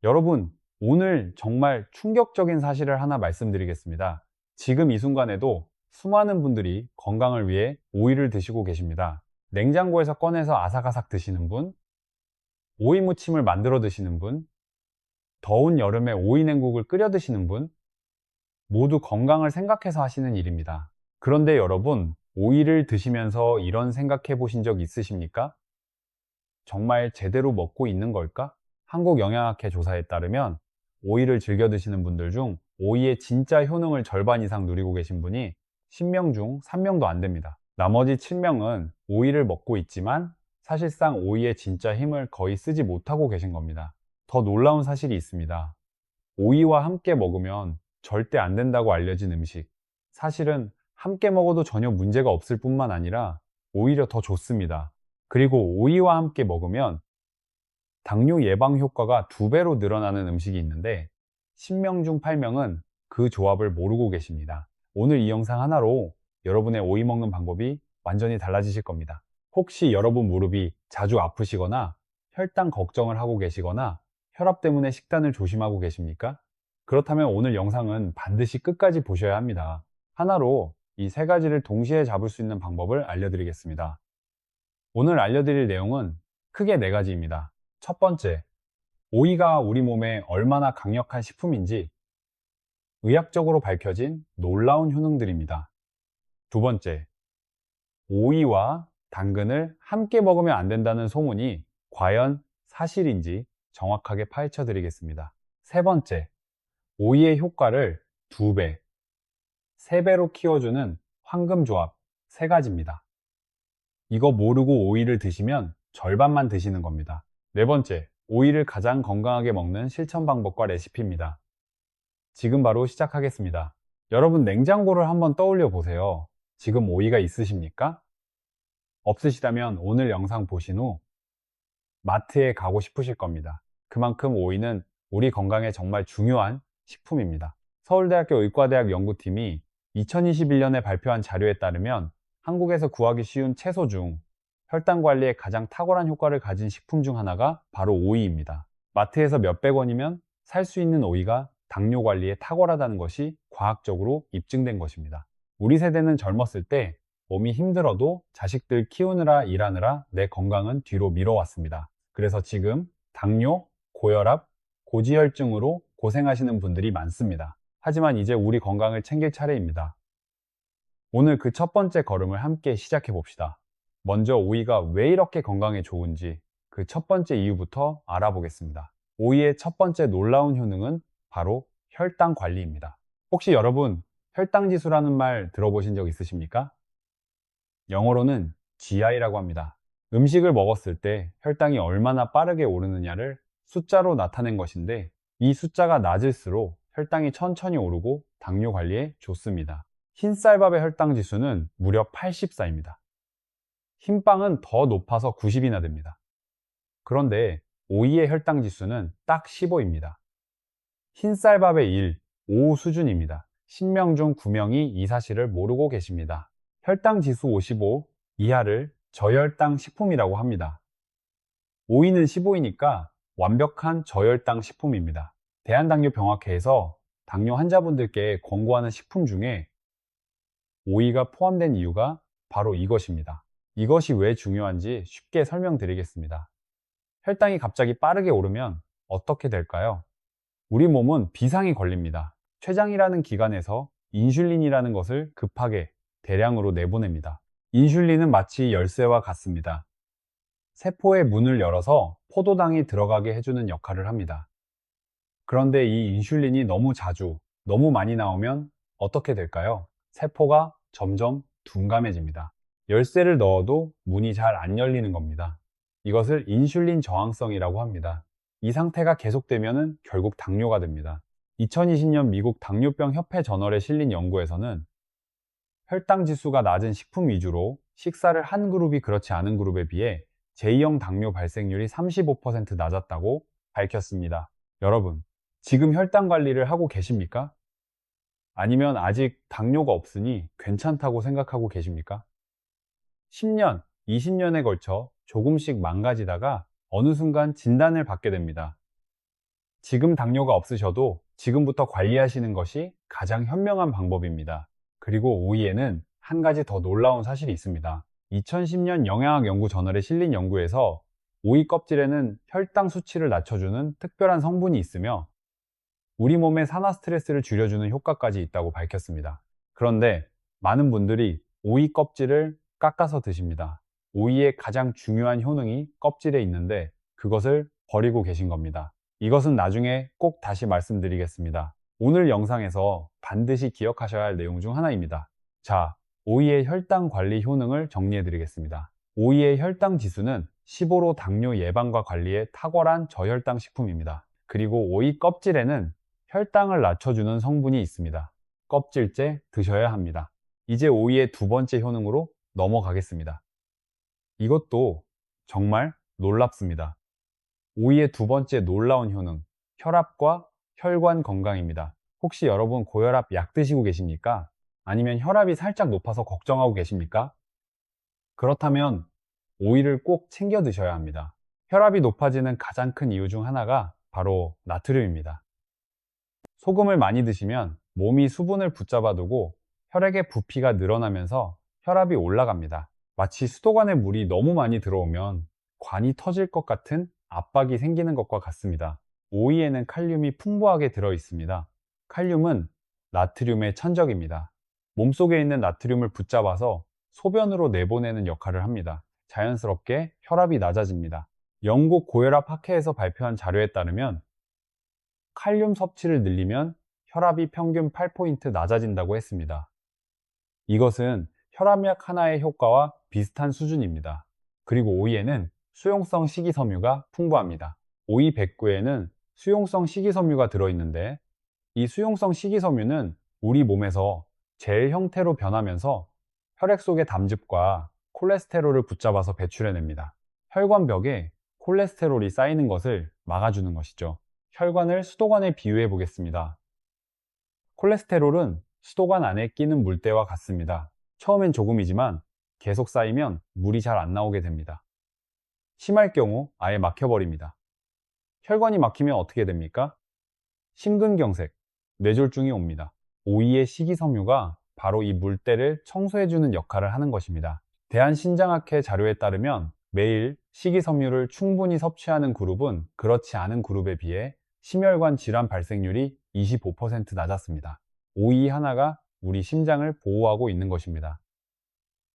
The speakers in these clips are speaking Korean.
여러분, 오늘 정말 충격적인 사실을 하나 말씀드리겠습니다. 지금 이 순간에도 수많은 분들이 건강을 위해 오이를 드시고 계십니다. 냉장고에서 꺼내서 아삭아삭 드시는 분, 오이 무침을 만들어 드시는 분, 더운 여름에 오이 냉국을 끓여 드시는 분, 모두 건강을 생각해서 하시는 일입니다. 그런데 여러분, 오이를 드시면서 이런 생각해 보신 적 있으십니까? 정말 제대로 먹고 있는 걸까? 한국영양학회 조사에 따르면 오이를 즐겨 드시는 분들 중 오이의 진짜 효능을 절반 이상 누리고 계신 분이 10명 중 3명도 안 됩니다. 나머지 7명은 오이를 먹고 있지만 사실상 오이의 진짜 힘을 거의 쓰지 못하고 계신 겁니다. 더 놀라운 사실이 있습니다. 오이와 함께 먹으면 절대 안 된다고 알려진 음식. 사실은 함께 먹어도 전혀 문제가 없을 뿐만 아니라 오히려 더 좋습니다. 그리고 오이와 함께 먹으면 당뇨 예방 효과가 2배로 늘어나는 음식이 있는데 10명 중 8명은 그 조합을 모르고 계십니다. 오늘 이 영상 하나로 여러분의 오이 먹는 방법이 완전히 달라지실 겁니다. 혹시 여러분 무릎이 자주 아프시거나 혈당 걱정을 하고 계시거나 혈압 때문에 식단을 조심하고 계십니까? 그렇다면 오늘 영상은 반드시 끝까지 보셔야 합니다. 하나로 이 3가지를 동시에 잡을 수 있는 방법을 알려드리겠습니다. 오늘 알려드릴 내용은 크게 4가지입니다. 첫 번째, 오이가 우리 몸에 얼마나 강력한 식품인지 의학적으로 밝혀진 놀라운 효능들입니다. 두 번째, 오이와 당근을 함께 먹으면 안 된다는 소문이 과연 사실인지 정확하게 파헤쳐 드리겠습니다. 세 번째, 오이의 효과를 2배, 3배로 키워주는 황금조합 3가지입니다. 이거 모르고 오이를 드시면 절반만 드시는 겁니다. 네 번째, 오이를 가장 건강하게 먹는 실천 방법과 레시피입니다. 지금 바로 시작하겠습니다. 여러분, 냉장고를 한번 떠올려 보세요. 지금 오이가 있으십니까? 없으시다면 오늘 영상 보신 후 마트에 가고 싶으실 겁니다. 그만큼 오이는 우리 건강에 정말 중요한 식품입니다. 서울대학교 의과대학 연구팀이 2021년에 발표한 자료에 따르면 한국에서 구하기 쉬운 채소 중 혈당 관리에 가장 탁월한 효과를 가진 식품 중 하나가 바로 오이입니다. 마트에서 몇백 원이면 살 수 있는 오이가 당뇨 관리에 탁월하다는 것이 과학적으로 입증된 것입니다. 우리 세대는 젊었을 때 몸이 힘들어도 자식들 키우느라 일하느라 내 건강은 뒤로 미뤄왔습니다. 그래서 지금 당뇨, 고혈압, 고지혈증으로 고생하시는 분들이 많습니다. 하지만 이제 우리 건강을 챙길 차례입니다. 오늘 그 첫 번째 걸음을 함께 시작해 봅시다. 먼저 오이가 왜 이렇게 건강에 좋은지 그 첫 번째 이유부터 알아보겠습니다. 오이의 첫 번째 놀라운 효능은 바로 혈당 관리입니다. 혹시 여러분 혈당 지수라는 말 들어보신 적 있으십니까? 영어로는 GI라고 합니다. 음식을 먹었을 때 혈당이 얼마나 빠르게 오르느냐를 숫자로 나타낸 것인데 이 숫자가 낮을수록 혈당이 천천히 오르고 당뇨 관리에 좋습니다. 흰쌀밥의 혈당 지수는 무려 84입니다. 흰빵은 더 높아서 90이나 됩니다. 그런데 오이의 혈당 지수는 딱 15입니다. 흰쌀밥의 1, 5 수준입니다. 10명 중 9명이 이 사실을 모르고 계십니다. 혈당 지수 55 이하를 저혈당 식품이라고 합니다. 오이는 15이니까 완벽한 저혈당 식품입니다. 대한당뇨병학회에서 당뇨 환자분들께 권고하는 식품 중에 오이가 포함된 이유가 바로 이것입니다. 이것이 왜 중요한지 쉽게 설명드리겠습니다. 혈당이 갑자기 빠르게 오르면 어떻게 될까요? 우리 몸은 비상이 걸립니다. 췌장이라는 기관에서 인슐린이라는 것을 급하게 대량으로 내보냅니다. 인슐린은 마치 열쇠와 같습니다. 세포의 문을 열어서 포도당이 들어가게 해주는 역할을 합니다. 그런데 이 인슐린이 너무 자주, 너무 많이 나오면 어떻게 될까요? 세포가 점점 둔감해집니다. 열쇠를 넣어도 문이 잘 안 열리는 겁니다. 이것을 인슐린 저항성이라고 합니다. 이 상태가 계속되면 결국 당뇨가 됩니다. 2020년 미국 당뇨병 협회 저널에 실린 연구에서는 혈당 지수가 낮은 식품 위주로 식사를 한 그룹이 그렇지 않은 그룹에 비해 제2형 당뇨 발생률이 35% 낮았다고 밝혔습니다. 여러분, 지금 혈당 관리를 하고 계십니까? 아니면 아직 당뇨가 없으니 괜찮다고 생각하고 계십니까? 10년, 20년에 걸쳐 조금씩 망가지다가 어느 순간 진단을 받게 됩니다. 지금 당뇨가 없으셔도 지금부터 관리하시는 것이 가장 현명한 방법입니다. 그리고 오이에는 한 가지 더 놀라운 사실이 있습니다. 2010년 영양학 연구 저널에 실린 연구에서 오이 껍질에는 혈당 수치를 낮춰주는 특별한 성분이 있으며 우리 몸의 산화 스트레스를 줄여주는 효과까지 있다고 밝혔습니다. 그런데 많은 분들이 오이 껍질을 깎아서 드십니다. 오이의 가장 중요한 효능이 껍질에 있는데 그것을 버리고 계신 겁니다. 이것은 나중에 꼭 다시 말씀드리겠습니다. 오늘 영상에서 반드시 기억하셔야 할 내용 중 하나입니다. 자, 오이의 혈당 관리 효능을 정리해 드리겠습니다. 오이의 혈당 지수는 15로 당뇨 예방과 관리에 탁월한 저혈당 식품입니다. 그리고 오이 껍질에는 혈당을 낮춰주는 성분이 있습니다. 껍질째 드셔야 합니다. 이제 오이의 두 번째 효능으로 넘어가겠습니다. 이것도 정말 놀랍습니다. 오이의 두 번째 놀라운 효능, 혈압과 혈관 건강입니다. 혹시 여러분 고혈압 약 드시고 계십니까? 아니면 혈압이 살짝 높아서 걱정하고 계십니까? 그렇다면 오이를 꼭 챙겨 드셔야 합니다. 혈압이 높아지는 가장 큰 이유 중 하나가 바로 나트륨입니다. 소금을 많이 드시면 몸이 수분을 붙잡아두고 혈액의 부피가 늘어나면서 혈압이 올라갑니다. 마치 수도관에 물이 너무 많이 들어오면 관이 터질 것 같은 압박이 생기는 것과 같습니다. 오이에는 칼륨이 풍부하게 들어 있습니다. 칼륨은 나트륨의 천적입니다. 몸속에 있는 나트륨을 붙잡아서 소변으로 내보내는 역할을 합니다. 자연스럽게 혈압이 낮아집니다. 영국 고혈압 학회에서 발표한 자료에 따르면 칼륨 섭취를 늘리면 혈압이 평균 8포인트 낮아진다고 했습니다. 이것은 혈압약 하나의 효과와 비슷한 수준입니다. 그리고 오이에는 수용성 식이섬유가 풍부합니다. 오이 100구에는 수용성 식이섬유가 들어있는데 이 수용성 식이섬유는 우리 몸에서 젤 형태로 변하면서 혈액 속의 담즙과 콜레스테롤을 붙잡아서 배출해냅니다. 혈관벽에 콜레스테롤이 쌓이는 것을 막아주는 것이죠. 혈관을 수도관에 비유해 보겠습니다. 콜레스테롤은 수도관 안에 끼는 물때와 같습니다. 처음엔 조금이지만 계속 쌓이면 물이 잘 안 나오게 됩니다. 심할 경우 아예 막혀버립니다. 혈관이 막히면 어떻게 됩니까? 심근경색, 뇌졸중이 옵니다. 오이의 식이섬유가 바로 이 물때를 청소해주는 역할을 하는 것입니다. 대한신장학회 자료에 따르면 매일 식이섬유를 충분히 섭취하는 그룹은 그렇지 않은 그룹에 비해 심혈관 질환 발생률이 25% 낮았습니다. 오이 하나가 우리 심장을 보호하고 있는 것입니다.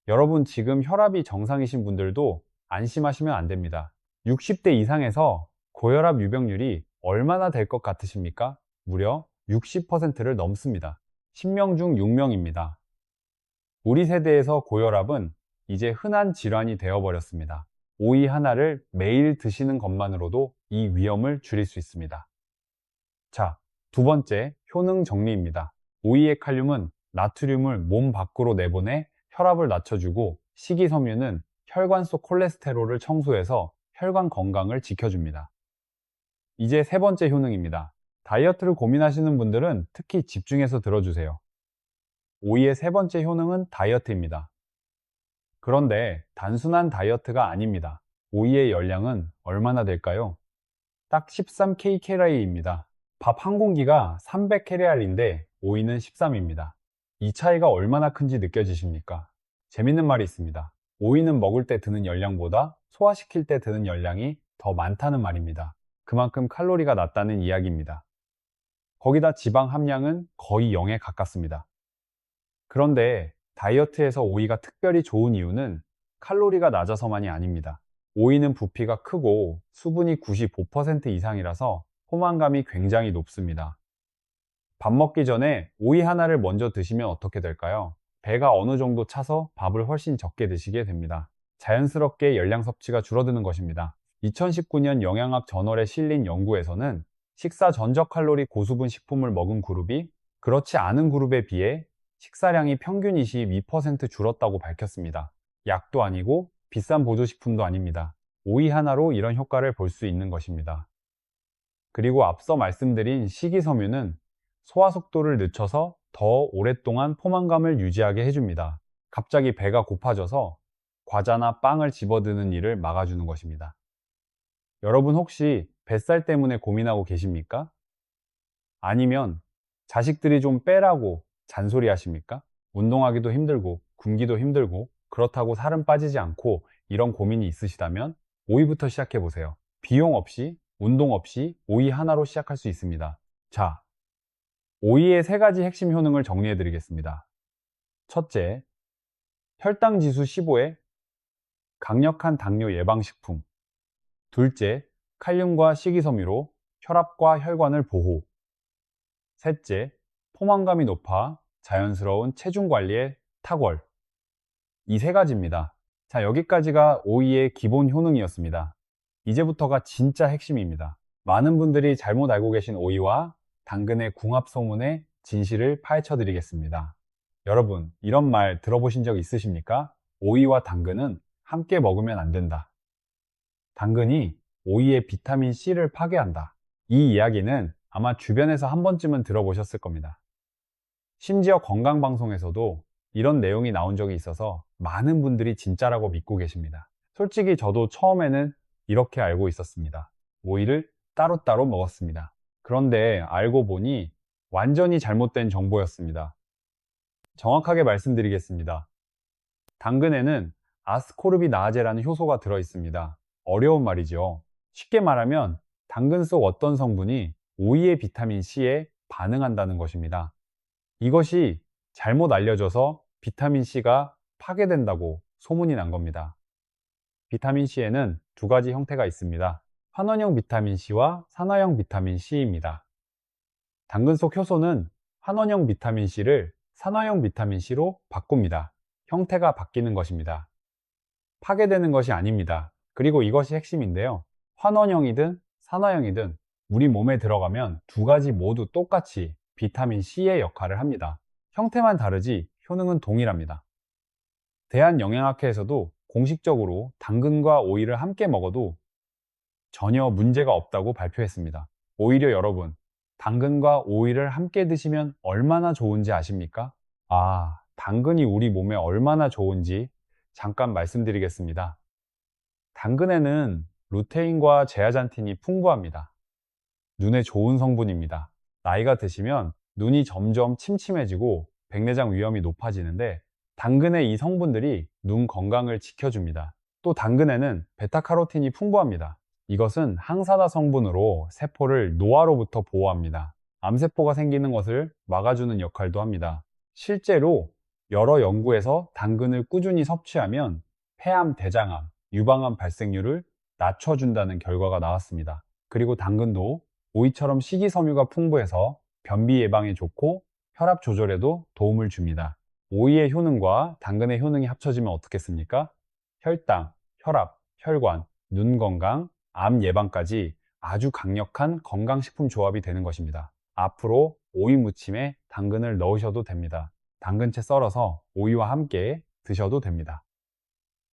여러분 지금 혈압이 정상이신 분들도 안심하시면 안 됩니다. 60대 이상에서 고혈압 유병률이 얼마나 될 것 같으십니까? 무려 60%를 넘습니다. 10명 중 6명입니다. 우리 세대에서 고혈압은 이제 흔한 질환이 되어버렸습니다. 오이 하나를 매일 드시는 것만으로도 이 위험을 줄일 수 있습니다. 자, 두 번째 효능 정리입니다. 오이의 칼륨은 나트륨을 몸 밖으로 내보내 혈압을 낮춰주고 식이섬유는 혈관 속 콜레스테롤을 청소해서 혈관 건강을 지켜줍니다. 이제 세 번째 효능입니다. 다이어트를 고민하시는 분들은 특히 집중해서 들어주세요. 오이의 세 번째 효능은 다이어트입니다. 그런데 단순한 다이어트가 아닙니다. 오이의 열량은 얼마나 될까요? 딱 13kcal입니다. 밥 한 공기가 300kcal인데 오이는 13입니다. 이 차이가 얼마나 큰지 느껴지십니까? 재밌는 말이 있습니다. 오이는 먹을 때 드는 열량보다 소화시킬 때 드는 열량이 더 많다는 말입니다. 그만큼 칼로리가 낮다는 이야기입니다. 거기다 지방 함량은 거의 0에 가깝습니다. 그런데 다이어트에서 오이가 특별히 좋은 이유는 칼로리가 낮아서만이 아닙니다. 오이는 부피가 크고 수분이 95% 이상이라서 포만감이 굉장히 높습니다. 밥 먹기 전에 오이 하나를 먼저 드시면 어떻게 될까요? 배가 어느 정도 차서 밥을 훨씬 적게 드시게 됩니다. 자연스럽게 열량 섭취가 줄어드는 것입니다. 2019년 영양학 저널에 실린 연구에서는 식사 전적 칼로리 고수분 식품을 먹은 그룹이 그렇지 않은 그룹에 비해 식사량이 평균 22% 줄었다고 밝혔습니다. 약도 아니고 비싼 보조식품도 아닙니다. 오이 하나로 이런 효과를 볼 수 있는 것입니다. 그리고 앞서 말씀드린 식이섬유는 소화 속도를 늦춰서 더 오랫동안 포만감을 유지하게 해줍니다. 갑자기 배가 고파져서 과자나 빵을 집어드는 일을 막아주는 것입니다. 여러분 혹시 뱃살 때문에 고민하고 계십니까? 아니면 자식들이 좀 빼라고 잔소리 하십니까? 운동하기도 힘들고 굶기도 힘들고 그렇다고 살은 빠지지 않고 이런 고민이 있으시다면 오이부터 시작해 보세요. 비용 없이 운동 없이 오이 하나로 시작할 수 있습니다. 자, 오이의 세 가지 핵심 효능을 정리해 드리겠습니다. 첫째, 혈당 지수 15에 강력한 당뇨 예방식품. 둘째, 칼륨과 식이섬유로 혈압과 혈관을 보호. 셋째, 포만감이 높아 자연스러운 체중 관리에 탁월. 이 세 가지입니다. 자, 여기까지가 오이의 기본 효능이었습니다. 이제부터가 진짜 핵심입니다. 많은 분들이 잘못 알고 계신 오이와 당근의 궁합 소문의 진실을 파헤쳐 드리겠습니다. 여러분, 이런 말 들어보신 적 있으십니까? 오이와 당근은 함께 먹으면 안 된다. 당근이 오이의 비타민 C를 파괴한다. 이 이야기는 아마 주변에서 한 번쯤은 들어보셨을 겁니다. 심지어 건강방송에서도 이런 내용이 나온 적이 있어서 많은 분들이 진짜라고 믿고 계십니다. 솔직히 저도 처음에는 이렇게 알고 있었습니다. 오이를 따로따로 먹었습니다. 그런데 알고 보니 완전히 잘못된 정보였습니다. 정확하게 말씀드리겠습니다. 당근에는 아스코르비나아제라는 효소가 들어있습니다. 어려운 말이죠. 쉽게 말하면 당근 속 어떤 성분이 오이의 비타민 C에 반응한다는 것입니다. 이것이 잘못 알려져서 비타민 C가 파괴된다고 소문이 난 겁니다. 비타민 C에는 두 가지 형태가 있습니다. 환원형 비타민 C와 산화형 비타민 C입니다. 당근 속 효소는 환원형 비타민 C를 산화형 비타민 C로 바꿉니다. 형태가 바뀌는 것입니다. 파괴되는 것이 아닙니다. 그리고 이것이 핵심인데요. 환원형이든 산화형이든 우리 몸에 들어가면 두 가지 모두 똑같이 비타민 C의 역할을 합니다. 형태만 다르지 효능은 동일합니다. 대한영양학회에서도 공식적으로 당근과 오이를 함께 먹어도 전혀 문제가 없다고 발표했습니다. 오히려 여러분, 당근과 오이를 함께 드시면 얼마나 좋은지 아십니까? 당근이 우리 몸에 얼마나 좋은지 잠깐 말씀드리겠습니다. 당근에는 루테인과 제아잔틴이 풍부합니다. 눈에 좋은 성분입니다. 나이가 드시면 눈이 점점 침침해지고 백내장 위험이 높아지는데 당근의 이 성분들이 눈 건강을 지켜줍니다. 또 당근에는 베타카로틴이 풍부합니다. 이것은 항산화 성분으로 세포를 노화로부터 보호합니다. 암세포가 생기는 것을 막아주는 역할도 합니다. 실제로 여러 연구에서 당근을 꾸준히 섭취하면 폐암, 대장암, 유방암 발생률을 낮춰준다는 결과가 나왔습니다. 그리고 당근도 오이처럼 식이섬유가 풍부해서 변비 예방에 좋고 혈압 조절에도 도움을 줍니다. 오이의 효능과 당근의 효능이 합쳐지면 어떻겠습니까? 혈당, 혈압, 혈관, 눈 건강, 암 예방까지 아주 강력한 건강식품 조합이 되는 것입니다. 앞으로 오이 무침에 당근을 넣으셔도 됩니다. 당근채 썰어서 오이와 함께 드셔도 됩니다.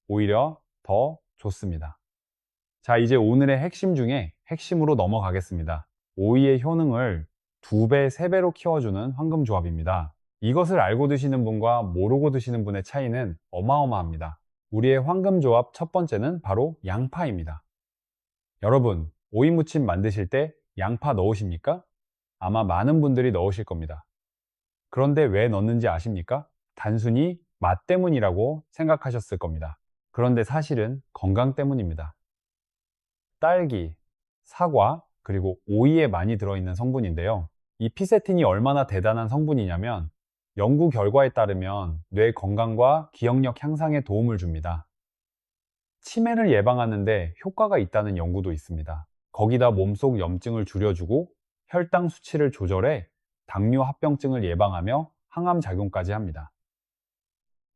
오히려 더 좋습니다. 자, 이제 오늘의 핵심 중에 핵심으로 넘어가겠습니다. 오이의 효능을 2배, 3배로 키워주는 황금조합입니다. 이것을 알고 드시는 분과 모르고 드시는 분의 차이는 어마어마합니다. 우리의 황금조합 첫 번째는 바로 양파입니다. 여러분, 오이 무침 만드실 때 양파 넣으십니까? 아마 많은 분들이 넣으실 겁니다. 그런데 왜 넣는지 아십니까? 단순히 맛 때문이라고 생각하셨을 겁니다. 그런데 사실은 건강 때문입니다. 딸기, 사과, 그리고 오이에 많이 들어있는 성분인데요. 이 피세틴이 얼마나 대단한 성분이냐면 연구 결과에 따르면 뇌 건강과 기억력 향상에 도움을 줍니다. 치매를 예방하는데 효과가 있다는 연구도 있습니다. 거기다 몸속 염증을 줄여주고 혈당 수치를 조절해 당뇨 합병증을 예방하며 항암 작용까지 합니다.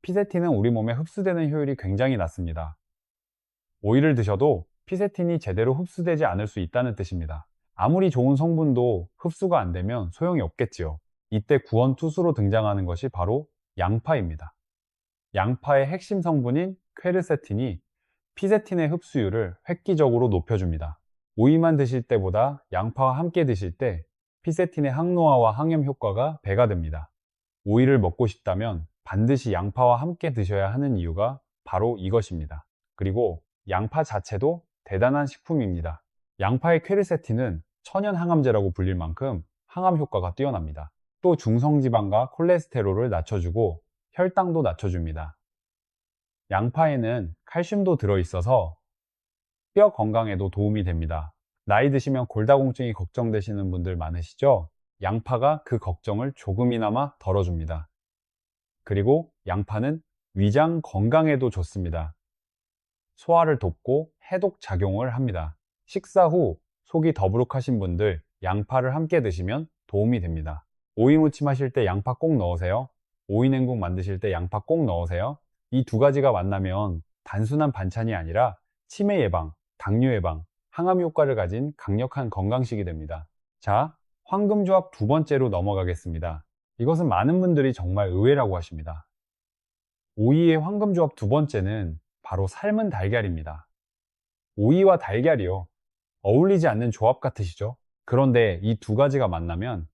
피세틴은 우리 몸에 흡수되는 효율이 굉장히 낮습니다. 오이를 드셔도 피세틴이 제대로 흡수되지 않을 수 있다는 뜻입니다. 아무리 좋은 성분도 흡수가 안 되면 소용이 없겠지요. 이때 구원투수로 등장하는 것이 바로 양파입니다. 양파의 핵심 성분인 퀘르세틴이 피세틴의 흡수율을 획기적으로 높여줍니다. 오이만 드실 때보다 양파와 함께 드실 때 피세틴의 항노화와 항염 효과가 배가 됩니다. 오이를 먹고 싶다면 반드시 양파와 함께 드셔야 하는 이유가 바로 이것입니다. 그리고 양파 자체도 대단한 식품입니다. 양파의 퀘르세틴은 천연 항암제라고 불릴 만큼 항암 효과가 뛰어납니다. 또 중성지방과 콜레스테롤을 낮춰주고 혈당도 낮춰줍니다. 양파에는 칼슘도 들어있어서 뼈 건강에도 도움이 됩니다. 나이 드시면 골다공증이 걱정되시는 분들 많으시죠? 양파가 그 걱정을 조금이나마 덜어줍니다. 그리고 양파는 위장 건강에도 좋습니다. 소화를 돕고 해독 작용을 합니다. 식사 후 속이 더부룩하신 분들 양파를 함께 드시면 도움이 됩니다. 오이 무침 하실 때 양파 꼭 넣으세요. 오이 냉국 만드실 때 양파 꼭 넣으세요. 이 두 가지가 만나면 단순한 반찬이 아니라 치매 예방, 당뇨 예방, 항암 효과를 가진 강력한 건강식이 됩니다. 자, 황금조합 두 번째로 넘어가겠습니다. 이것은 많은 분들이 정말 의외라고 하십니다. 오이의 황금조합 두 번째는 바로 삶은 달걀입니다. 오이와 달걀이요. 어울리지 않는 조합 같으시죠? 그런데 이 두 가지가 만나면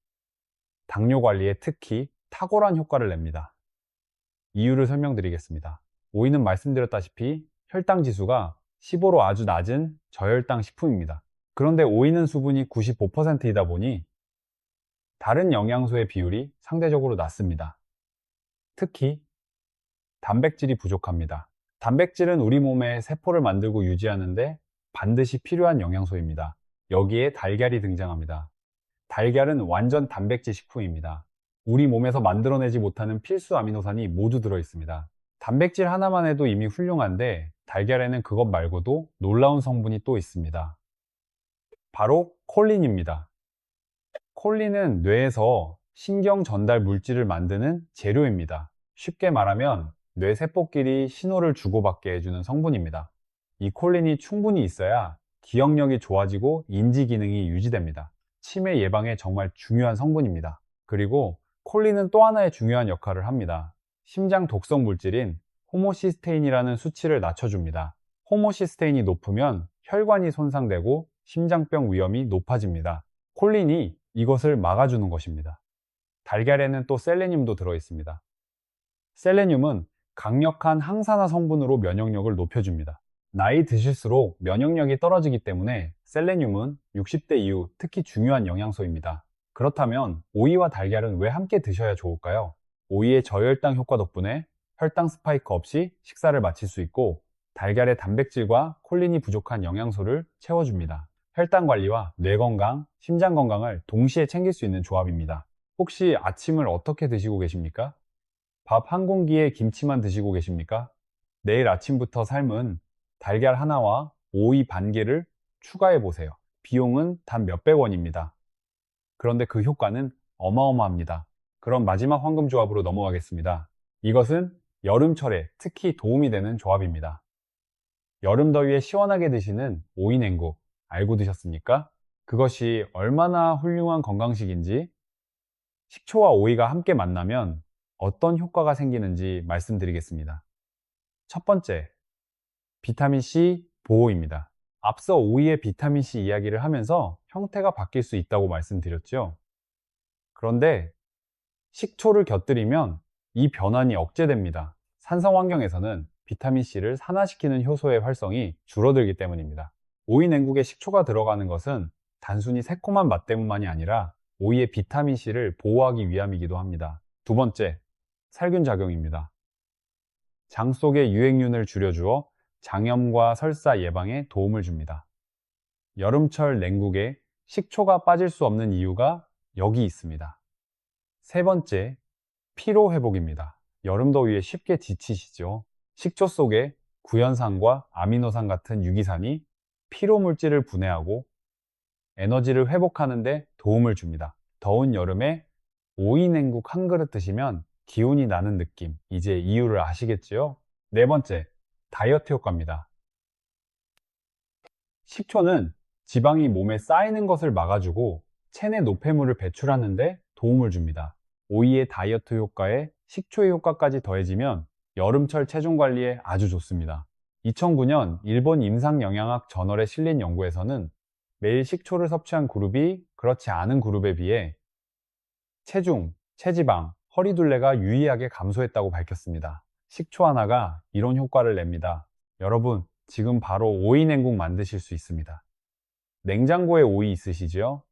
당뇨 관리에 특히 탁월한 효과를 냅니다. 이유를 설명드리겠습니다. 오이는 말씀드렸다시피 혈당 지수가 15로 아주 낮은 저혈당 식품입니다. 그런데 오이는 수분이 95%이다 보니 다른 영양소의 비율이 상대적으로 낮습니다. 특히 단백질이 부족합니다. 단백질은 우리 몸의 세포를 만들고 유지하는데 반드시 필요한 영양소입니다. 여기에 달걀이 등장합니다. 달걀은 완전 단백질 식품입니다. 우리 몸에서 만들어내지 못하는 필수 아미노산이 모두 들어있습니다. 단백질 하나만 해도 이미 훌륭한데 달걀에는 그것 말고도 놀라운 성분이 또 있습니다. 바로 콜린입니다. 콜린은 뇌에서 신경 전달 물질을 만드는 재료입니다. 쉽게 말하면 뇌세포끼리 신호를 주고받게 해주는 성분입니다. 이 콜린이 충분히 있어야 기억력이 좋아지고 인지 기능이 유지됩니다. 치매 예방에 정말 중요한 성분입니다. 그리고 콜린은 또 하나의 중요한 역할을 합니다. 심장 독성 물질인 호모시스테인이라는 수치를 낮춰줍니다. 호모시스테인이 높으면 혈관이 손상되고 심장병 위험이 높아집니다. 콜린이 이것을 막아주는 것입니다. 달걀에는 또 셀레늄도 들어있습니다. 셀레늄은 강력한 항산화 성분으로 면역력을 높여줍니다. 나이 드실수록 면역력이 떨어지기 때문에 셀레늄은 60대 이후 특히 중요한 영양소입니다. 그렇다면 오이와 달걀은 왜 함께 드셔야 좋을까요? 오이의 저혈당 효과 덕분에 혈당 스파이크 없이 식사를 마칠 수 있고 달걀의 단백질과 콜린이 부족한 영양소를 채워줍니다. 혈당 관리와 뇌 건강, 심장 건강을 동시에 챙길 수 있는 조합입니다. 혹시 아침을 어떻게 드시고 계십니까? 밥 한 공기에 김치만 드시고 계십니까? 내일 아침부터 삶은 달걀 하나와 오이 반 개를 추가해 보세요. 비용은 단 몇백 원입니다. 그런데 그 효과는 어마어마합니다. 그럼 마지막 황금 조합으로 넘어가겠습니다. 이것은 여름철에 특히 도움이 되는 조합입니다. 여름 더위에 시원하게 드시는 오이 냉국 알고 드셨습니까? 그것이 얼마나 훌륭한 건강식인지 식초와 오이가 함께 만나면 어떤 효과가 생기는지 말씀드리겠습니다. 첫 번째, 비타민C 보호입니다. 앞서 오이의 비타민C 이야기를 하면서 형태가 바뀔 수 있다고 말씀드렸죠. 그런데 식초를 곁들이면 이 변환이 억제됩니다. 산성 환경에서는 비타민C를 산화시키는 효소의 활성이 줄어들기 때문입니다. 오이 냉국에 식초가 들어가는 것은 단순히 새콤한 맛 때문만이 아니라 오이의 비타민C를 보호하기 위함이기도 합니다. 두 번째, 살균 작용입니다. 장 속의 유행균을 줄여주어 장염과 설사 예방에 도움을 줍니다. 여름철 냉국에 식초가 빠질 수 없는 이유가 여기 있습니다. 세 번째, 피로 회복입니다. 여름 더위에 쉽게 지치시죠? 식초 속에 구연산과 아미노산 같은 유기산이 피로 물질을 분해하고 에너지를 회복하는 데 도움을 줍니다. 더운 여름에 오이 냉국 한 그릇 드시면 기운이 나는 느낌, 이제 이유를 아시겠지요? 네 번째, 다이어트 효과입니다. 식초는 지방이 몸에 쌓이는 것을 막아주고 체내 노폐물을 배출하는 데 도움을 줍니다. 오이의 다이어트 효과에 식초의 효과까지 더해지면 여름철 체중 관리에 아주 좋습니다. 2009년 일본 임상영양학 저널에 실린 연구에서는 매일 식초를 섭취한 그룹이 그렇지 않은 그룹에 비해 체중, 체지방, 허리둘레가 유의하게 감소했다고 밝혔습니다. 식초 하나가 이런 효과를 냅니다. 여러분, 지금 바로 오이 냉국 만드실 수 있습니다. 냉장고에 오이 있으시지요?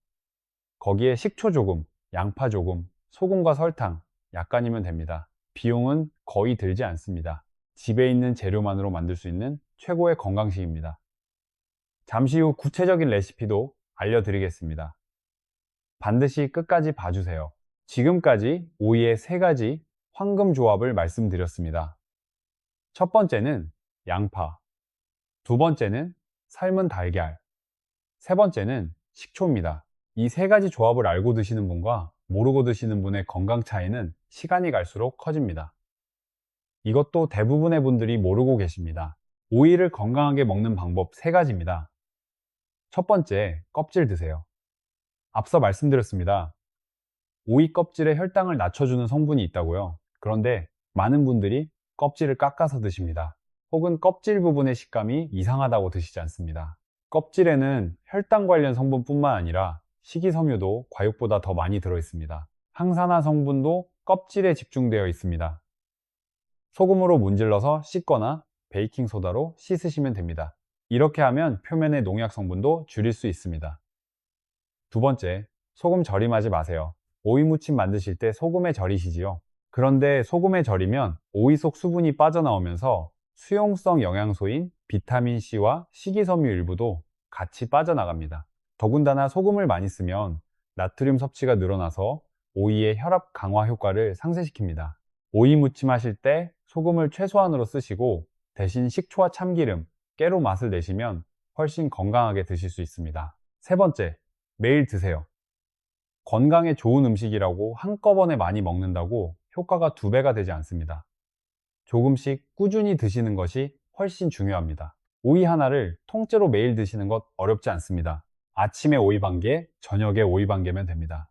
거기에 식초 조금, 양파 조금, 소금과 설탕 약간이면 됩니다. 비용은 거의 들지 않습니다. 집에 있는 재료만으로 만들 수 있는 최고의 건강식입니다. 잠시 후 구체적인 레시피도 알려드리겠습니다. 반드시 끝까지 봐주세요. 지금까지 오이의 3가지 황금 조합을 말씀드렸습니다. 첫 번째는 양파, 두 번째는 삶은 달걀, 세 번째는 식초입니다. 이 3가지 조합을 알고 드시는 분과 모르고 드시는 분의 건강 차이는 시간이 갈수록 커집니다. 이것도 대부분의 분들이 모르고 계십니다. 오이를 건강하게 먹는 방법 3가지입니다. 첫 번째, 껍질 드세요. 앞서 말씀드렸습니다. 오이 껍질에 혈당을 낮춰주는 성분이 있다고요. 그런데 많은 분들이 껍질을 깎아서 드십니다. 혹은 껍질 부분의 식감이 이상하다고 드시지 않습니다. 껍질에는 혈당 관련 성분뿐만 아니라 식이섬유도 과육보다 더 많이 들어있습니다. 항산화 성분도 껍질에 집중되어 있습니다. 소금으로 문질러서 씻거나 베이킹소다로 씻으시면 됩니다. 이렇게 하면 표면의 농약 성분도 줄일 수 있습니다. 두 번째, 소금 절임하지 마세요. 오이 무침 만드실 때 소금에 절이시지요. 그런데 소금에 절이면 오이 속 수분이 빠져나오면서 수용성 영양소인 비타민C와 식이섬유 일부도 같이 빠져나갑니다. 더군다나 소금을 많이 쓰면 나트륨 섭취가 늘어나서 오이의 혈압 강화 효과를 상쇄시킵니다. 오이 무침 하실 때 소금을 최소한으로 쓰시고 대신 식초와 참기름, 깨로 맛을 내시면 훨씬 건강하게 드실 수 있습니다. 세 번째, 매일 드세요. 건강에 좋은 음식이라고 한꺼번에 많이 먹는다고 효과가 2배가 되지 않습니다. 조금씩 꾸준히 드시는 것이 훨씬 중요합니다. 오이 하나를 통째로 매일 드시는 것 어렵지 않습니다. 아침에 오이 1개, 저녁에 오이 1개면 됩니다.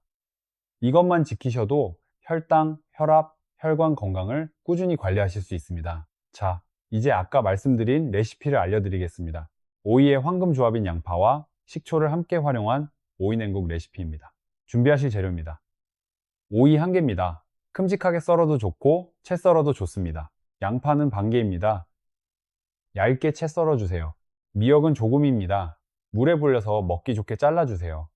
이것만 지키셔도 혈당, 혈압, 혈관 건강을 꾸준히 관리하실 수 있습니다. 자, 이제 아까 말씀드린 레시피를 알려드리겠습니다. 오이의 황금 조합인 양파와 식초를 함께 활용한 오이 냉국 레시피입니다. 준비하실 재료입니다. 오이 1개입니다. 큼직하게 썰어도 좋고 채 썰어도 좋습니다. 양파는 1개입니다. 얇게 채 썰어주세요. 미역은 조금입니다. 물에 불려서 먹기 좋게 잘라주세요.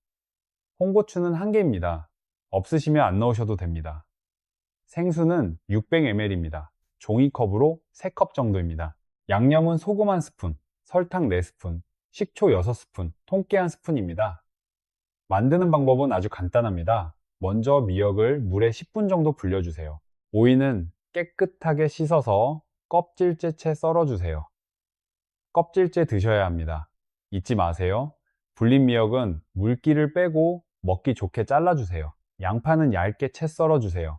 홍고추는 1개입니다. 없으시면 안 넣으셔도 됩니다. 생수는 600ml입니다. 종이컵으로 3컵 정도입니다. 양념은 소금 1스푼, 설탕 4스푼, 식초 6스푼, 통깨 1스푼입니다. 만드는 방법은 아주 간단합니다. 먼저 미역을 물에 10분 정도 불려주세요. 오이는 깨끗하게 씻어서 껍질째 채 썰어주세요. 껍질째 드셔야 합니다. 잊지 마세요. 불린 미역은 물기를 빼고 먹기 좋게 잘라주세요. 양파는 얇게 채 썰어주세요.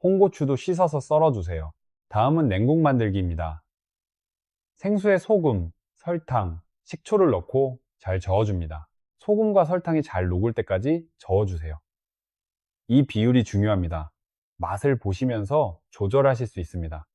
홍고추도 씻어서 썰어주세요. 다음은 냉국 만들기입니다. 생수에 소금, 설탕, 식초를 넣고 잘 저어줍니다. 소금과 설탕이 잘 녹을 때까지 저어주세요. 이 비율이 중요합니다. 맛을 보시면서 조절하실 수 있습니다.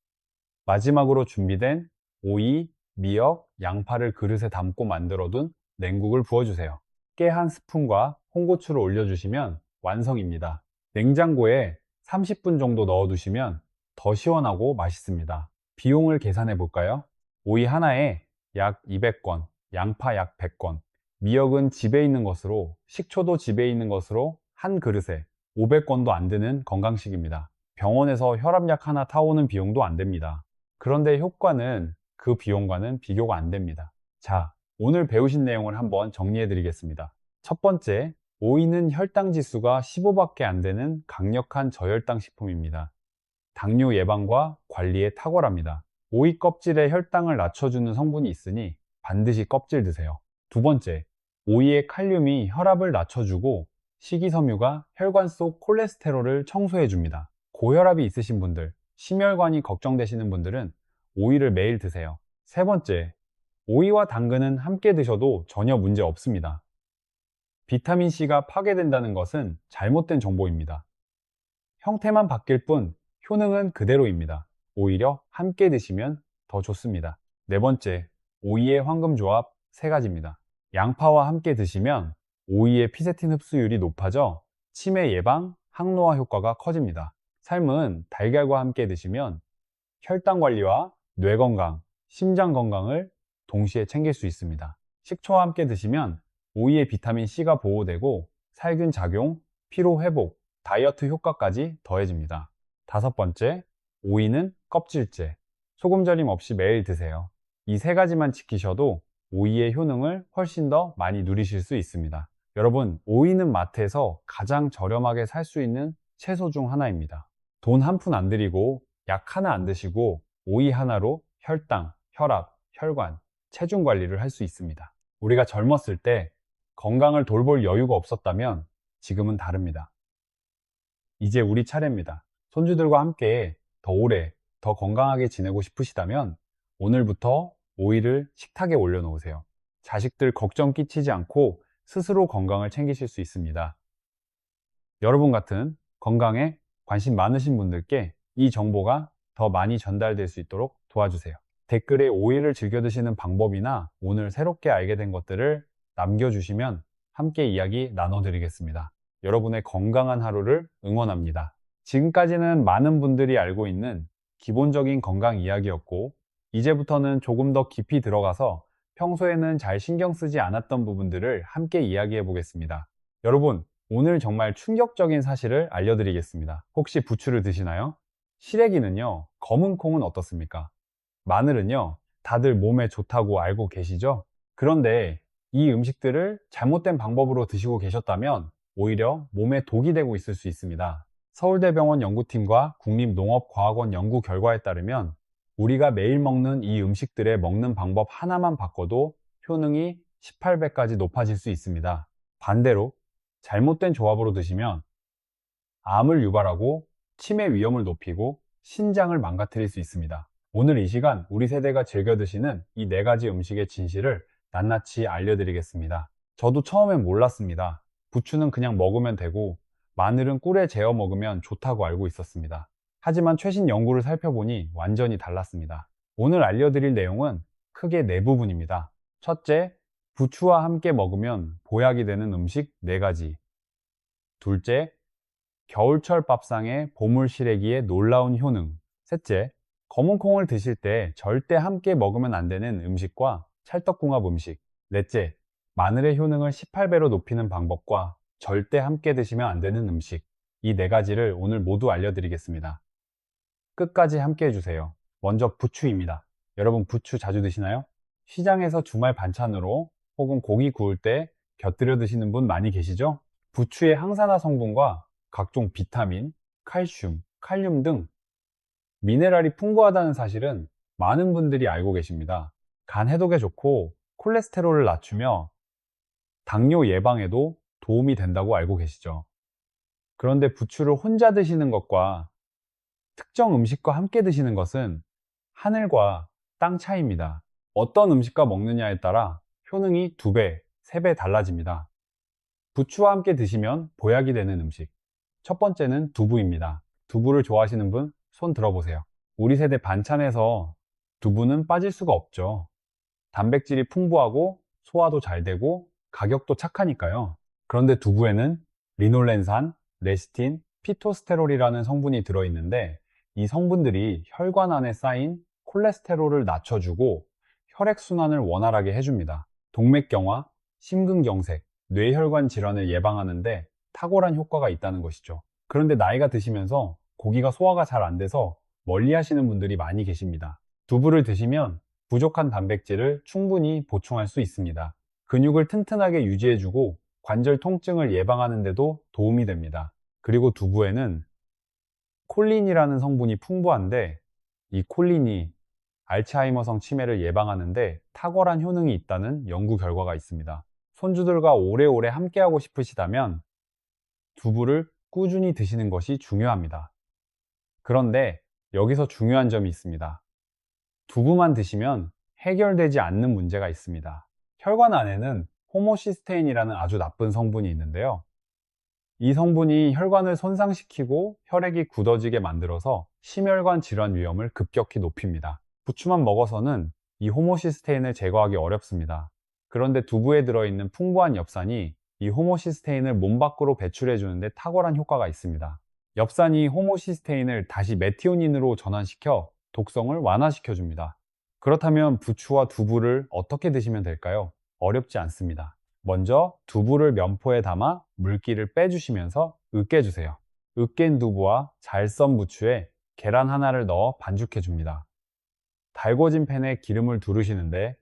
마지막으로 준비된 오이, 미역, 양파를 그릇에 담고 만들어둔 냉국을 부어주세요. 깨 1스푼과 홍고추를 올려주시면 완성입니다. 냉장고에 30분 정도 넣어두시면 더 시원하고 맛있습니다. 비용을 계산해 볼까요? 오이 하나에 약 200원, 양파 약 100원, 미역은 집에 있는 것으로, 식초도 집에 있는 것으로 한 그릇에 500원도 안 드는 건강식입니다. 병원에서 혈압약 하나 타오는 비용도 안 됩니다. 그런데 효과는 그 비용과는 비교가 안 됩니다. 자, 오늘 배우신 내용을 한번 정리해 드리겠습니다. 첫 번째, 오이는 혈당 지수가 15밖에 안 되는 강력한 저혈당 식품입니다. 당뇨 예방과 관리에 탁월합니다. 오이 껍질에 혈당을 낮춰주는 성분이 있으니 반드시 껍질 드세요. 두 번째, 오이의 칼륨이 혈압을 낮춰주고 식이섬유가 혈관 속 콜레스테롤을 청소해줍니다. 고혈압이 있으신 분들, 심혈관이 걱정되시는 분들은 오이를 매일 드세요. 세 번째, 오이와 당근은 함께 드셔도 전혀 문제 없습니다. 비타민C가 파괴된다는 것은 잘못된 정보입니다. 형태만 바뀔 뿐 효능은 그대로입니다. 오히려 함께 드시면 더 좋습니다. 네 번째, 오이의 황금 조합 3가지입니다. 양파와 함께 드시면 오이의 피세틴 흡수율이 높아져 치매 예방, 항노화 효과가 커집니다. 삶은 달걀과 함께 드시면 혈당 관리와 뇌 건강, 심장 건강을 동시에 챙길 수 있습니다. 식초와 함께 드시면 오이의 비타민 C가 보호되고 살균 작용, 피로 회복, 다이어트 효과까지 더해집니다. 다섯 번째, 오이는 껍질째. 소금 절임 없이 매일 드세요. 이 세 가지만 지키셔도 오이의 효능을 훨씬 더 많이 누리실 수 있습니다. 여러분, 오이는 마트에서 가장 저렴하게 살 수 있는 채소 중 하나입니다. 돈 한 푼 안 들이고 약 하나 안 드시고 오이 하나로 혈당, 혈압, 혈관, 체중 관리를 할 수 있습니다. 우리가 젊었을 때 건강을 돌볼 여유가 없었다면 지금은 다릅니다. 이제 우리 차례입니다. 손주들과 함께 더 오래, 더 건강하게 지내고 싶으시다면 오늘부터 오이를 식탁에 올려놓으세요. 자식들 걱정 끼치지 않고 스스로 건강을 챙기실 수 있습니다. 여러분 같은 건강에 관심 많으신 분들께 이 정보가 더 많이 전달될 수 있도록 도와주세요. 댓글에 오이를 즐겨 드시는 방법이나 오늘 새롭게 알게 된 것들을 남겨주시면 함께 이야기 나눠드리겠습니다. 여러분의 건강한 하루를 응원합니다. 지금까지는 많은 분들이 알고 있는 기본적인 건강 이야기였고, 이제부터는 조금 더 깊이 들어가서 평소에는 잘 신경 쓰지 않았던 부분들을 함께 이야기해 보겠습니다. 여러분, 오늘 정말 충격적인 사실을 알려드리겠습니다. 혹시 부추를 드시나요? 시래기는요, 검은 콩은 어떻습니까? 마늘은요, 다들 몸에 좋다고 알고 계시죠? 그런데 이 음식들을 잘못된 방법으로 드시고 계셨다면 오히려 몸에 독이 되고 있을 수 있습니다. 서울대병원 연구팀과 국립농업과학원 연구 결과에 따르면 우리가 매일 먹는 이 음식들의 먹는 방법 하나만 바꿔도 효능이 18배까지 높아질 수 있습니다. 반대로 잘못된 조합으로 드시면 암을 유발하고 치매 위험을 높이고 신장을 망가뜨릴 수 있습니다. 오늘 이 시간 우리 세대가 즐겨 드시는 이 네 가지 음식의 진실을 낱낱이 알려드리겠습니다. 저도 처음엔 몰랐습니다. 부추는 그냥 먹으면 되고 마늘은 꿀에 재워 먹으면 좋다고 알고 있었습니다. 하지만 최신 연구를 살펴보니 완전히 달랐습니다. 오늘 알려드릴 내용은 크게 네 부분입니다. 첫째, 부추와 함께 먹으면 보약이 되는 음식 4가지. 둘째, 겨울철 밥상의 보물 시래기의 놀라운 효능. 셋째, 검은 콩을 드실 때 절대 함께 먹으면 안 되는 음식과 찰떡궁합 음식. 넷째, 마늘의 효능을 18배로 높이는 방법과 절대 함께 드시면 안 되는 음식. 이 4가지를 오늘 모두 알려드리겠습니다. 끝까지 함께 해주세요. 먼저 부추입니다. 여러분, 부추 자주 드시나요? 시장에서 주말 반찬으로 혹은 고기 구울 때 곁들여 드시는 분 많이 계시죠? 부추의 항산화 성분과 각종 비타민, 칼슘, 칼륨 등 미네랄이 풍부하다는 사실은 많은 분들이 알고 계십니다. 간 해독에 좋고 콜레스테롤을 낮추며 당뇨 예방에도 도움이 된다고 알고 계시죠? 그런데 부추를 혼자 드시는 것과 특정 음식과 함께 드시는 것은 하늘과 땅 차이입니다. 어떤 음식과 먹느냐에 따라 효능이 2배, 3배 달라집니다. 부추와 함께 드시면 보약이 되는 음식. 첫 번째는 두부입니다. 두부를 좋아하시는 분 손 들어보세요. 우리 세대 반찬에서 두부는 빠질 수가 없죠. 단백질이 풍부하고 소화도 잘 되고 가격도 착하니까요. 그런데 두부에는 리놀렌산, 레시틴, 피토스테롤이라는 성분이 들어있는데 이 성분들이 혈관 안에 쌓인 콜레스테롤을 낮춰주고 혈액순환을 원활하게 해줍니다. 동맥경화, 심근경색, 뇌혈관 질환을 예방하는데 탁월한 효과가 있다는 것이죠. 그런데 나이가 드시면서 고기가 소화가 잘 안 돼서 멀리 하시는 분들이 많이 계십니다. 두부를 드시면 부족한 단백질을 충분히 보충할 수 있습니다. 근육을 튼튼하게 유지해주고 관절 통증을 예방하는 데도 도움이 됩니다. 그리고 두부에는 콜린이라는 성분이 풍부한데 이 콜린이 알츠하이머성 치매를 예방하는데 탁월한 효능이 있다는 연구 결과가 있습니다. 손주들과 오래오래 함께하고 싶으시다면 두부를 꾸준히 드시는 것이 중요합니다. 그런데 여기서 중요한 점이 있습니다. 두부만 드시면 해결되지 않는 문제가 있습니다. 혈관 안에는 호모시스테인이라는 아주 나쁜 성분이 있는데요. 이 성분이 혈관을 손상시키고 혈액이 굳어지게 만들어서 심혈관 질환 위험을 급격히 높입니다. 부추만 먹어서는 이 호모시스테인을 제거하기 어렵습니다. 그런데 두부에 들어있는 풍부한 엽산이 이 호모시스테인을 몸 밖으로 배출해 주는데 탁월한 효과가 있습니다. 엽산이 호모시스테인을 다시 메티오닌으로 전환시켜 독성을 완화시켜 줍니다. 그렇다면 부추와 두부를 어떻게 드시면 될까요? 어렵지 않습니다. 먼저 두부를 면포에 담아 물기를 빼주시면서 으깨주세요. 으깬 두부와 잘 썬 부추에 계란 하나를 넣어 반죽해줍니다. 달궈진 팬에 기름을 두르시는데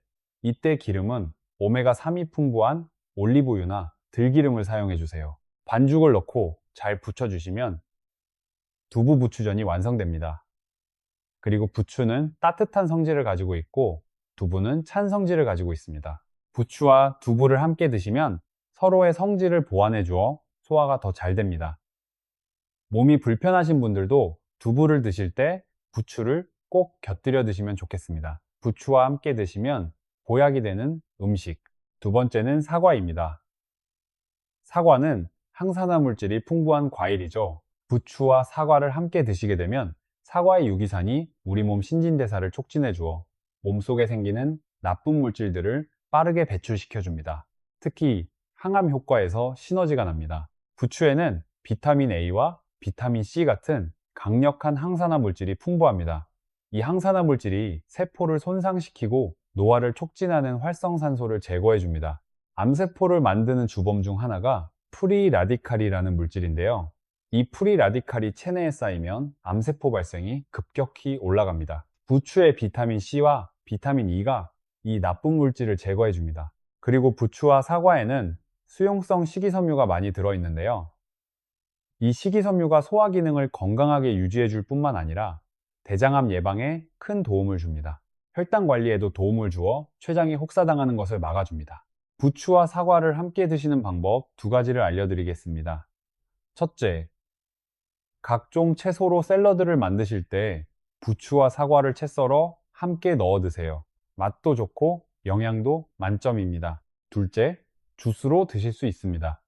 이때 기름은 오메가3이 풍부한 올리브유나 들기름을 사용해주세요. 반죽을 넣고 잘 부쳐주시면 두부 부추전이 완성됩니다. 그리고 부추는 따뜻한 성질을 가지고 있고 두부는 찬 성질을 가지고 있습니다. 부추와 두부를 함께 드시면 서로의 성질을 보완해 주어 소화가 더 잘 됩니다. 몸이 불편하신 분들도 두부를 드실 때 부추를 꼭 곁들여 드시면 좋겠습니다. 부추와 함께 드시면 보약이 되는 음식. 두 번째는 사과입니다. 사과는 항산화 물질이 풍부한 과일이죠. 부추와 사과를 함께 드시게 되면 사과의 유기산이 우리 몸 신진대사를 촉진해 주어 몸속에 생기는 나쁜 물질들을 빠르게 배출시켜 줍니다. 특히 항암 효과에서 시너지가 납니다. 부추에는 비타민 A와 비타민 C 같은 강력한 항산화 물질이 풍부합니다. 이 항산화 물질이 세포를 손상시키고 노화를 촉진하는 활성산소를 제거해 줍니다. 암세포를 만드는 주범 중 하나가 프리라디칼이라는 물질인데요. 이 프리라디칼이 체내에 쌓이면 암세포 발생이 급격히 올라갑니다. 부추의 비타민 C와 비타민 E가 이 나쁜 물질을 제거해 줍니다. 그리고 부추와 사과에는 수용성 식이섬유가 많이 들어있는데요. 이 식이섬유가 소화 기능을 건강하게 유지해 줄 뿐만 아니라 대장암 예방에 큰 도움을 줍니다. 혈당 관리에도 도움을 주어 췌장이 혹사당하는 것을 막아줍니다. 부추와 사과를 함께 드시는 방법 두 가지를 알려드리겠습니다. 첫째, 각종 채소로 샐러드를 만드실 때 부추와 사과를 채 썰어 함께 넣어 드세요. 맛도 좋고 영양도 만점입니다. 둘째, 주스로 드실 수 있습니다.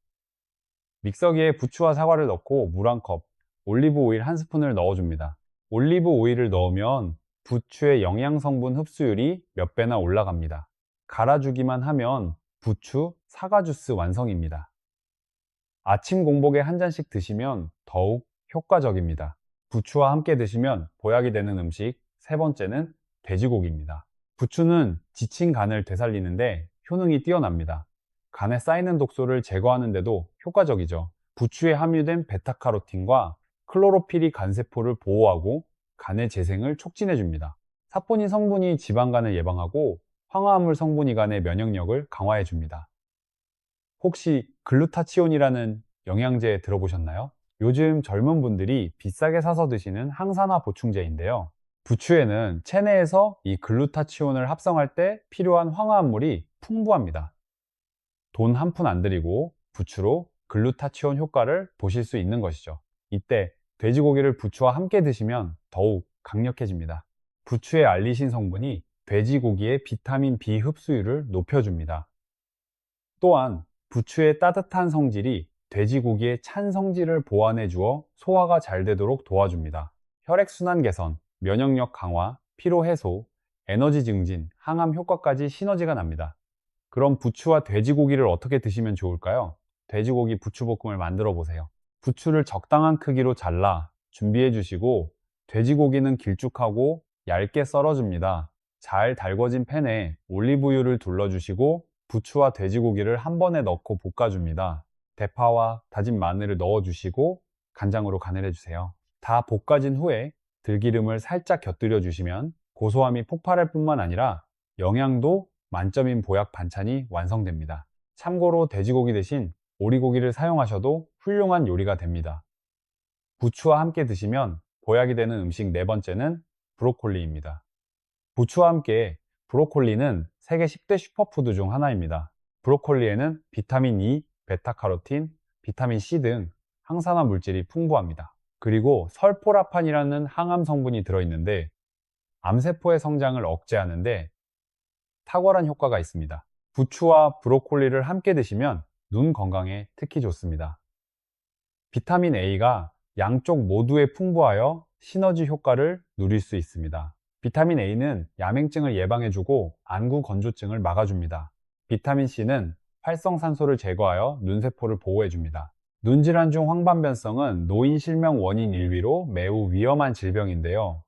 믹서기에 부추와 사과를 넣고 물 한 컵, 올리브 오일 한 스푼을 넣어줍니다. 올리브 오일을 넣으면 부추의 영양 성분 흡수율이 몇 배나 올라갑니다. 갈아주기만 하면 부추, 사과 주스 완성입니다. 아침 공복에 한 잔씩 드시면 더욱 효과적입니다. 부추와 함께 드시면 보약이 되는 음식 세 번째는 돼지고기입니다. 부추는 지친 간을 되살리는데 효능이 뛰어납니다. 간에 쌓이는 독소를 제거하는 데도 효과적이죠. 부추에 함유된 베타카로틴과 클로로필이 간세포를 보호하고 간의 재생을 촉진해 줍니다. 사포닌 성분이 지방간을 예방하고 황화합물 성분이 간의 면역력을 강화해 줍니다. 혹시 글루타치온이라는 영양제 들어보셨나요? 요즘 젊은 분들이 비싸게 사서 드시는 항산화 보충제인데요. 부추에는 체내에서 이 글루타치온을 합성할 때 필요한 황화합물이 풍부합니다. 돈 한 푼 안 들이고 부추로 글루타치온 효과를 보실 수 있는 것이죠. 이때 돼지고기를 부추와 함께 드시면 더욱 강력해집니다. 부추의 알리신 성분이 돼지고기의 비타민 B 흡수율을 높여줍니다. 또한 부추의 따뜻한 성질이 돼지고기의 찬 성질을 보완해 주어 소화가 잘 되도록 도와줍니다. 혈액순환 개선, 면역력 강화, 피로 해소, 에너지 증진, 항암 효과까지 시너지가 납니다. 그럼 부추와 돼지고기를 어떻게 드시면 좋을까요? 돼지고기 부추볶음을 만들어 보세요. 부추를 적당한 크기로 잘라 준비해 주시고 돼지고기는 길쭉하고 얇게 썰어줍니다. 잘 달궈진 팬에 올리브유를 둘러주시고 부추와 돼지고기를 한 번에 넣고 볶아줍니다. 대파와 다진 마늘을 넣어주시고 간장으로 간을 해주세요. 다 볶아진 후에 들기름을 살짝 곁들여 주시면 고소함이 폭발할 뿐만 아니라 영양도 만점인 보약 반찬이 완성됩니다. 참고로 돼지고기 대신 오리고기를 사용하셔도 훌륭한 요리가 됩니다. 부추와 함께 드시면 보약이 되는 음식 네 번째는 브로콜리입니다. 부추와 함께 브로콜리는 세계 10대 슈퍼푸드 중 하나입니다. 브로콜리에는 비타민 E, 베타카로틴, 비타민 C 등 항산화 물질이 풍부합니다. 그리고 설포라판이라는 항암 성분이 들어있는데 암세포의 성장을 억제하는데 탁월한 효과가 있습니다. 부추와 브로콜리를 함께 드시면 눈 건강에 특히 좋습니다. 비타민 A가 양쪽 모두에 풍부하여 시너지 효과를 누릴 수 있습니다. 비타민 A는 야맹증을 예방해주고 안구 건조증을 막아줍니다. 비타민 C는 활성산소를 제거하여 눈세포를 보호해줍니다. 눈질환 중 황반변성은 노인 실명 원인 1위로 매우 위험한 질병인데요.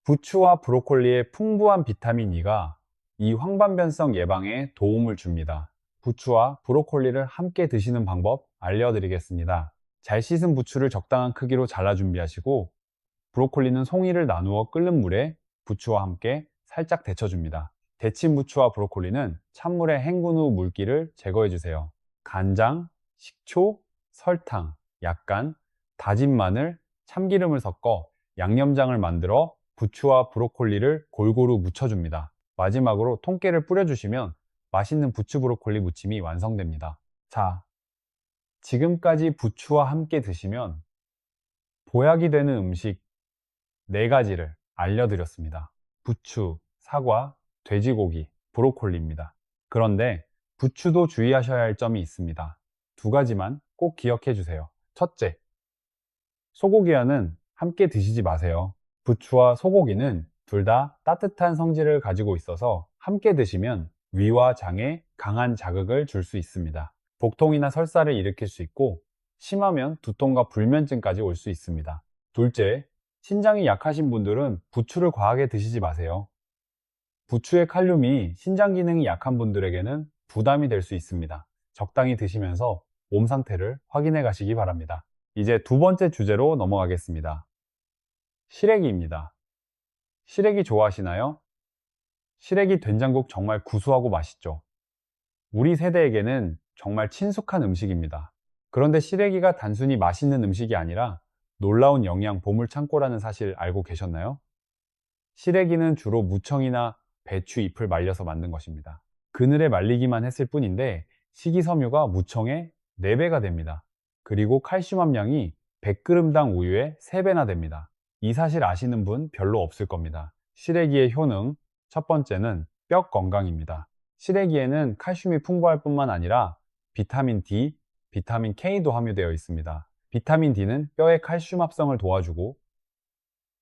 부추와 브로콜리의 풍부한 비타민 E가 이 황반변성 예방에 도움을 줍니다. 부추와 브로콜리를 함께 드시는 방법 알려드리겠습니다. 잘 씻은 부추를 적당한 크기로 잘라 준비하시고, 브로콜리는 송이를 나누어 끓는 물에 부추와 함께 살짝 데쳐줍니다. 데친 부추와 브로콜리는 찬물에 헹군 후 물기를 제거해 주세요. 간장, 식초, 설탕, 약간, 다진 마늘, 참기름을 섞어 양념장을 만들어 부추와 브로콜리를 골고루 묻혀줍니다. 마지막으로 통깨를 뿌려주시면 맛있는 부추 브로콜리 무침이 완성됩니다. 자, 지금까지 부추와 함께 드시면 보약이 되는 음식 4가지를 알려드렸습니다. 부추, 사과, 돼지고기, 브로콜리입니다. 그런데 부추도 주의하셔야 할 점이 있습니다. 2가지만 꼭 기억해 주세요. 첫째, 소고기와는 함께 드시지 마세요. 부추와 소고기는 둘 다 따뜻한 성질을 가지고 있어서 함께 드시면 위와 장에 강한 자극을 줄 수 있습니다. 복통이나 설사를 일으킬 수 있고, 심하면 두통과 불면증까지 올 수 있습니다. 둘째, 신장이 약하신 분들은 부추를 과하게 드시지 마세요. 부추의 칼륨이 신장 기능이 약한 분들에게는 부담이 될 수 있습니다. 적당히 드시면서 몸 상태를 확인해 가시기 바랍니다. 이제 2번째 주제로 넘어가겠습니다. 시래기입니다. 시래기 좋아하시나요? 시래기 된장국 정말 구수하고 맛있죠. 우리 세대에게는 정말 친숙한 음식입니다. 그런데 시래기가 단순히 맛있는 음식이 아니라 놀라운 영양 보물 창고라는 사실 알고 계셨나요? 시래기는 주로 무청이나 배추 잎을 말려서 만든 것입니다. 그늘에 말리기만 했을 뿐인데 식이섬유가 무청의 4배가 됩니다. 그리고 칼슘 함량이 100g당 우유의 3배나 됩니다. 이 사실 아시는 분 별로 없을 겁니다. 시래기의 효능, 첫 번째는 뼈 건강입니다. 시래기에는 칼슘이 풍부할 뿐만 아니라 비타민 D, 비타민 K도 함유되어 있습니다. 비타민 D는 뼈의 칼슘 합성을 도와주고,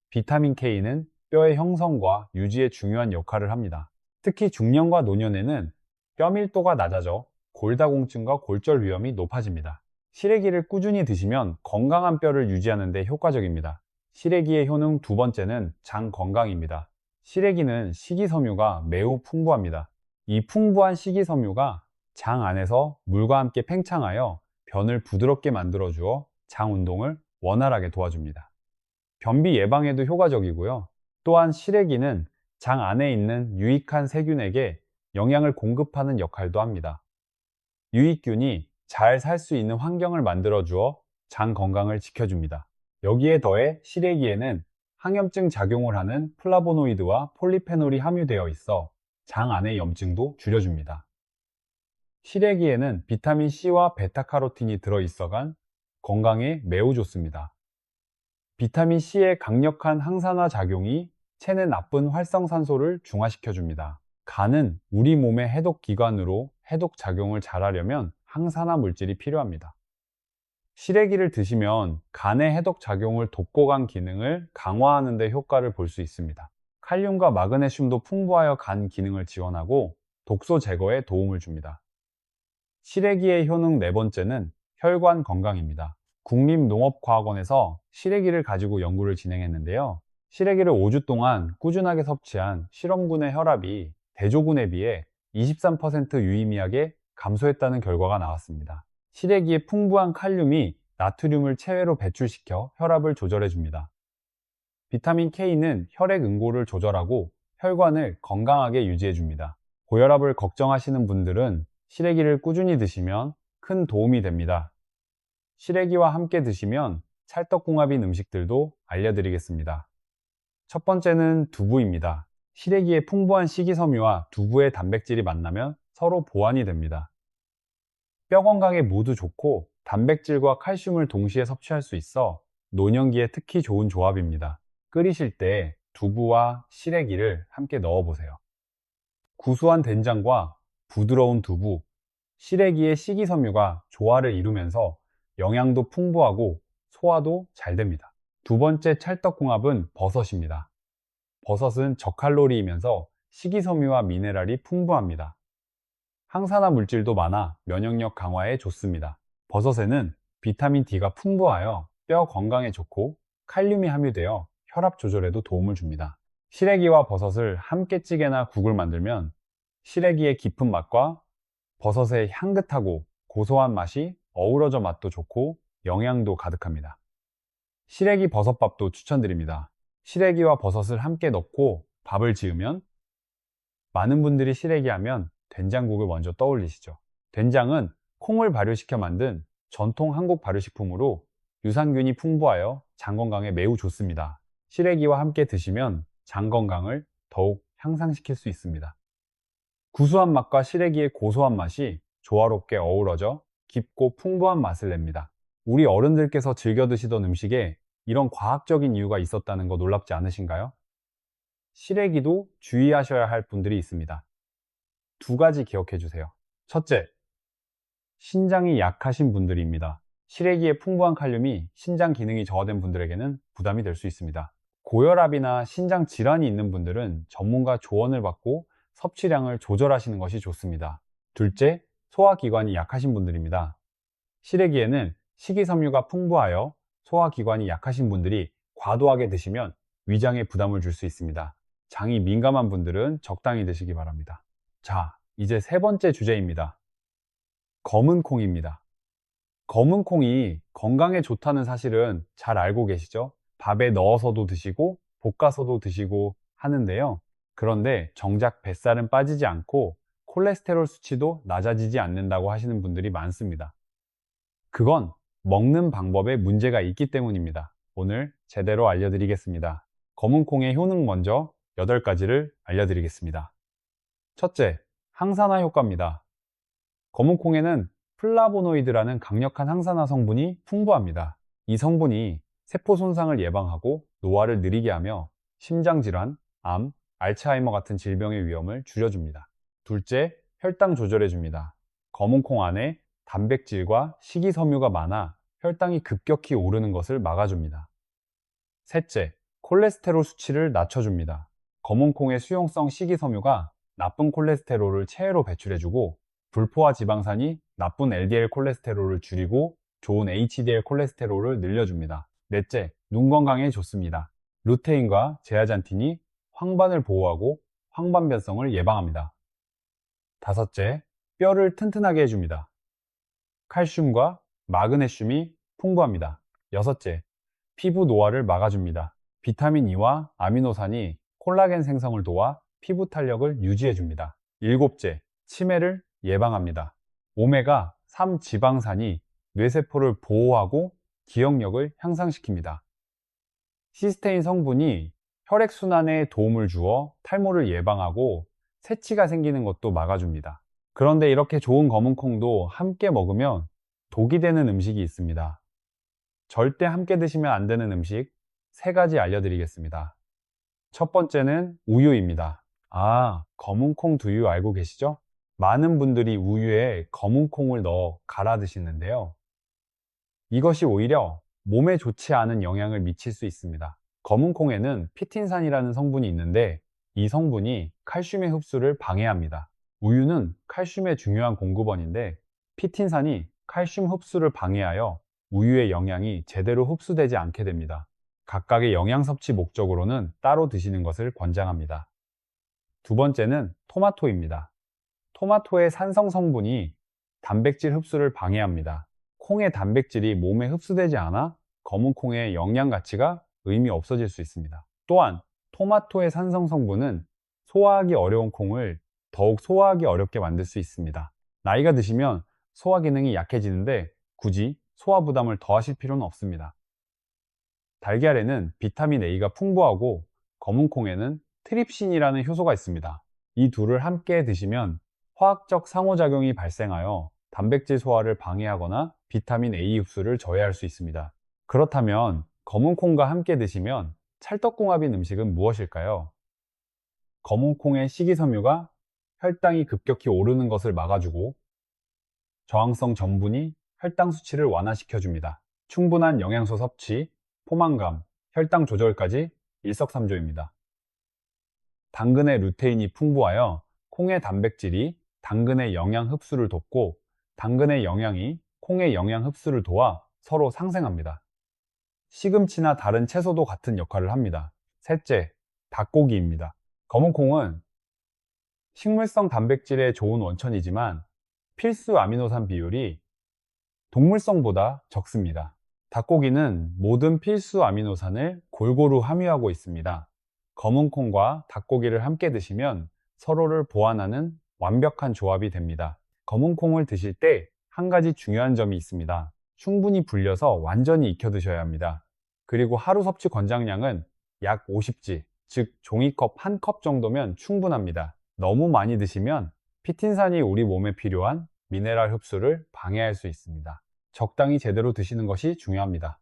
비타민 K는 뼈의 형성과 유지에 중요한 역할을 합니다. 특히 중년과 노년에는 뼈 밀도가 낮아져 골다공증과 골절 위험이 높아집니다. 시래기를 꾸준히 드시면 건강한 뼈를 유지하는 데 효과적입니다. 시래기의 효능 2번째는 장 건강입니다. 시래기는 식이섬유가 매우 풍부합니다. 이 풍부한 식이섬유가 장 안에서 물과 함께 팽창하여 변을 부드럽게 만들어 주어 장 운동을 원활하게 도와줍니다. 변비 예방에도 효과적이고요. 또한 시래기는 장 안에 있는 유익한 세균에게 영양을 공급하는 역할도 합니다. 유익균이 잘 살 수 있는 환경을 만들어 주어 장 건강을 지켜줍니다. 여기에 더해 시래기에는 항염증 작용을 하는 플라보노이드와 폴리페놀이 함유되어 있어 장 안의 염증도 줄여줍니다. 시래기에는 비타민 C와 베타카로틴이 들어있어간 건강에 매우 좋습니다. 비타민 C의 강력한 항산화 작용이 체내 나쁜 활성산소를 중화시켜줍니다. 간은 우리 몸의 해독기관으로 해독 작용을 잘하려면 항산화 물질이 필요합니다. 시래기를 드시면 간의 해독 작용을 돕고 간 기능을 강화하는 데 효과를 볼 수 있습니다. 칼륨과 마그네슘도 풍부하여 간 기능을 지원하고 독소 제거에 도움을 줍니다. 시래기의 효능 4번째는 혈관 건강입니다. 국립농업과학원에서 시래기를 가지고 연구를 진행했는데요. 시래기를 5주 동안 꾸준하게 섭취한 실험군의 혈압이 대조군에 비해 23% 유의미하게 감소했다는 결과가 나왔습니다. 시래기의 풍부한 칼륨이 나트륨을 체외로 배출시켜 혈압을 조절해 줍니다. 비타민 K는 혈액 응고를 조절하고 혈관을 건강하게 유지해 줍니다. 고혈압을 걱정하시는 분들은 시래기를 꾸준히 드시면 큰 도움이 됩니다. 시래기와 함께 드시면 찰떡궁합인 음식들도 알려드리겠습니다. 첫 번째는 두부입니다. 시래기의 풍부한 식이섬유와 두부의 단백질이 만나면 서로 보완이 됩니다. 뼈 건강에 모두 좋고 단백질과 칼슘을 동시에 섭취할 수 있어 노년기에 특히 좋은 조합입니다. 끓이실 때 두부와 시래기를 함께 넣어보세요. 구수한 된장과 부드러운 두부, 시래기의 식이섬유가 조화를 이루면서 영양도 풍부하고 소화도 잘 됩니다. 2번째 찰떡궁합은 버섯입니다. 버섯은 저칼로리이면서 식이섬유와 미네랄이 풍부합니다. 항산화 물질도 많아 면역력 강화에 좋습니다. 버섯에는 비타민 D가 풍부하여 뼈 건강에 좋고 칼륨이 함유되어 혈압 조절에도 도움을 줍니다. 시래기와 버섯을 함께 찌개나 국을 만들면 시래기의 깊은 맛과 버섯의 향긋하고 고소한 맛이 어우러져 맛도 좋고 영양도 가득합니다. 시래기 버섯밥도 추천드립니다. 시래기와 버섯을 함께 넣고 밥을 지으면, 많은 분들이 시래기 하면 된장국을 먼저 떠올리시죠. 된장은 콩을 발효시켜 만든 전통 한국 발효식품으로 유산균이 풍부하여 장 건강에 매우 좋습니다. 시래기와 함께 드시면 장 건강을 더욱 향상시킬 수 있습니다. 구수한 맛과 시래기의 고소한 맛이 조화롭게 어우러져 깊고 풍부한 맛을 냅니다. 우리 어른들께서 즐겨 드시던 음식에 이런 과학적인 이유가 있었다는 거 놀랍지 않으신가요? 시래기도 주의하셔야 할 분들이 있습니다. 두 가지 기억해 주세요. 첫째, 신장이 약하신 분들입니다. 시래기의 풍부한 칼륨이 신장 기능이 저하된 분들에게는 부담이 될 수 있습니다. 고혈압이나 신장 질환이 있는 분들은 전문가 조언을 받고 섭취량을 조절하시는 것이 좋습니다. 둘째, 소화기관이 약하신 분들입니다. 시래기에는 식이섬유가 풍부하여 소화기관이 약하신 분들이 과도하게 드시면 위장에 부담을 줄 수 있습니다. 장이 민감한 분들은 적당히 드시기 바랍니다. 자, 이제 세 번째 주제입니다. 검은 콩입니다. 검은 콩이 건강에 좋다는 사실은 잘 알고 계시죠? 밥에 넣어서도 드시고 볶아서도 드시고 하는데요. 그런데 정작 뱃살은 빠지지 않고 콜레스테롤 수치도 낮아지지 않는다고 하시는 분들이 많습니다. 그건 먹는 방법에 문제가 있기 때문입니다. 오늘 제대로 알려드리겠습니다. 검은 콩의 효능 먼저 8가지를 알려드리겠습니다. 첫째, 항산화 효과입니다. 검은 콩에는 플라보노이드라는 강력한 항산화 성분이 풍부합니다. 이 성분이 세포 손상을 예방하고 노화를 느리게 하며 심장질환, 암, 알츠하이머 같은 질병의 위험을 줄여줍니다. 둘째, 혈당 조절해줍니다. 검은 콩 안에 단백질과 식이섬유가 많아 혈당이 급격히 오르는 것을 막아줍니다. 셋째, 콜레스테롤 수치를 낮춰줍니다. 검은 콩의 수용성 식이섬유가 나쁜 콜레스테롤을 체외로 배출해주고 불포화 지방산이 나쁜 LDL 콜레스테롤을 줄이고 좋은 HDL 콜레스테롤을 늘려줍니다. 넷째, 눈 건강에 좋습니다. 루테인과 제아잔틴이 황반을 보호하고 황반 변성을 예방합니다. 다섯째, 뼈를 튼튼하게 해줍니다. 칼슘과 마그네슘이 풍부합니다. 여섯째, 피부 노화를 막아줍니다. 비타민 E와 아미노산이 콜라겐 생성을 도와 피부 탄력을 유지해줍니다. 일곱째, 치매를 예방합니다. 오메가 3 지방산이 뇌세포를 보호하고 기억력을 향상시킵니다. 시스테인 성분이 혈액순환에 도움을 주어 탈모를 예방하고 새치가 생기는 것도 막아줍니다. 그런데 이렇게 좋은 검은 콩도 함께 먹으면 독이 되는 음식이 있습니다. 절대 함께 드시면 안 되는 음식 3가지 알려드리겠습니다. 첫 번째는 우유입니다. 검은 콩 두유 알고 계시죠? 많은 분들이 우유에 검은 콩을 넣어 갈아 드시는데요. 이것이 오히려 몸에 좋지 않은 영향을 미칠 수 있습니다. 검은 콩에는 피틴산이라는 성분이 있는데 이 성분이 칼슘의 흡수를 방해합니다. 우유는 칼슘의 중요한 공급원인데 피틴산이 칼슘 흡수를 방해하여 우유의 영양이 제대로 흡수되지 않게 됩니다. 각각의 영양 섭취 목적으로는 따로 드시는 것을 권장합니다. 두 번째는 토마토입니다. 토마토의 산성 성분이 단백질 흡수를 방해합니다. 콩의 단백질이 몸에 흡수되지 않아 검은 콩의 영양 가치가 의미 없어질 수 있습니다. 또한 토마토의 산성 성분은 소화하기 어려운 콩을 더욱 소화하기 어렵게 만들 수 있습니다. 나이가 드시면 소화 기능이 약해지는데 굳이 소화 부담을 더하실 필요는 없습니다. 달걀에는 비타민 A가 풍부하고 검은 콩에는 트립신이라는 효소가 있습니다. 이 둘을 함께 드시면 화학적 상호작용이 발생하여 단백질 소화를 방해하거나 비타민 A 흡수를 저해할 수 있습니다. 그렇다면 검은 콩과 함께 드시면 찰떡궁합인 음식은 무엇일까요? 검은 콩의 식이섬유가 혈당이 급격히 오르는 것을 막아주고 저항성 전분이 혈당 수치를 완화시켜줍니다. 충분한 영양소 섭취, 포만감, 혈당 조절까지 일석삼조입니다. 당근의 루테인이 풍부하여 콩의 단백질이 당근의 영양 흡수를 돕고 당근의 영양이 콩의 영양 흡수를 도와 서로 상생합니다. 시금치나 다른 채소도 같은 역할을 합니다. 셋째, 닭고기입니다. 검은 콩은 식물성 단백질의 좋은 원천이지만 필수 아미노산 비율이 동물성보다 적습니다. 닭고기는 모든 필수 아미노산을 골고루 함유하고 있습니다. 검은콩과 닭고기를 함께 드시면 서로를 보완하는 완벽한 조합이 됩니다. 검은콩을 드실 때 한 가지 중요한 점이 있습니다. 충분히 불려서 완전히 익혀 드셔야 합니다. 그리고 하루 섭취 권장량은 약 50지, 즉 종이컵 한 컵 정도면 충분합니다. 너무 많이 드시면 피틴산이 우리 몸에 필요한 미네랄 흡수를 방해할 수 있습니다. 적당히 제대로 드시는 것이 중요합니다.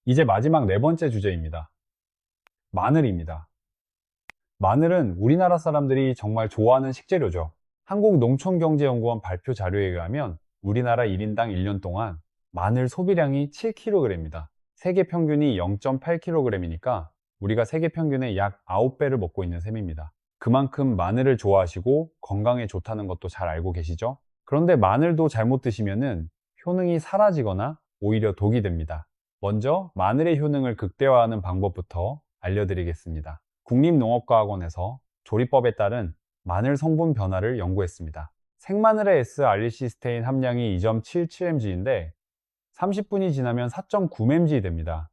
이제 마지막 네 번째 주제입니다. 마늘입니다. 마늘은 우리나라 사람들이 정말 좋아하는 식재료죠. 한국농촌경제연구원 발표 자료에 의하면 우리나라 1인당 1년 동안 마늘 소비량이 7kg입니다. 세계 평균이 0.8kg이니까 우리가 세계 평균의 약 9배를 먹고 있는 셈입니다. 그만큼 마늘을 좋아하시고 건강에 좋다는 것도 잘 알고 계시죠? 그런데 마늘도 잘못 드시면은 효능이 사라지거나 오히려 독이 됩니다. 먼저 마늘의 효능을 극대화하는 방법부터 알려드리겠습니다. 국립농업과학원에서 조리법에 따른 마늘 성분 변화를 연구했습니다. 생마늘의 S알리시스테인 함량이 2.77mg인데 30분이 지나면 4.9mg 됩니다.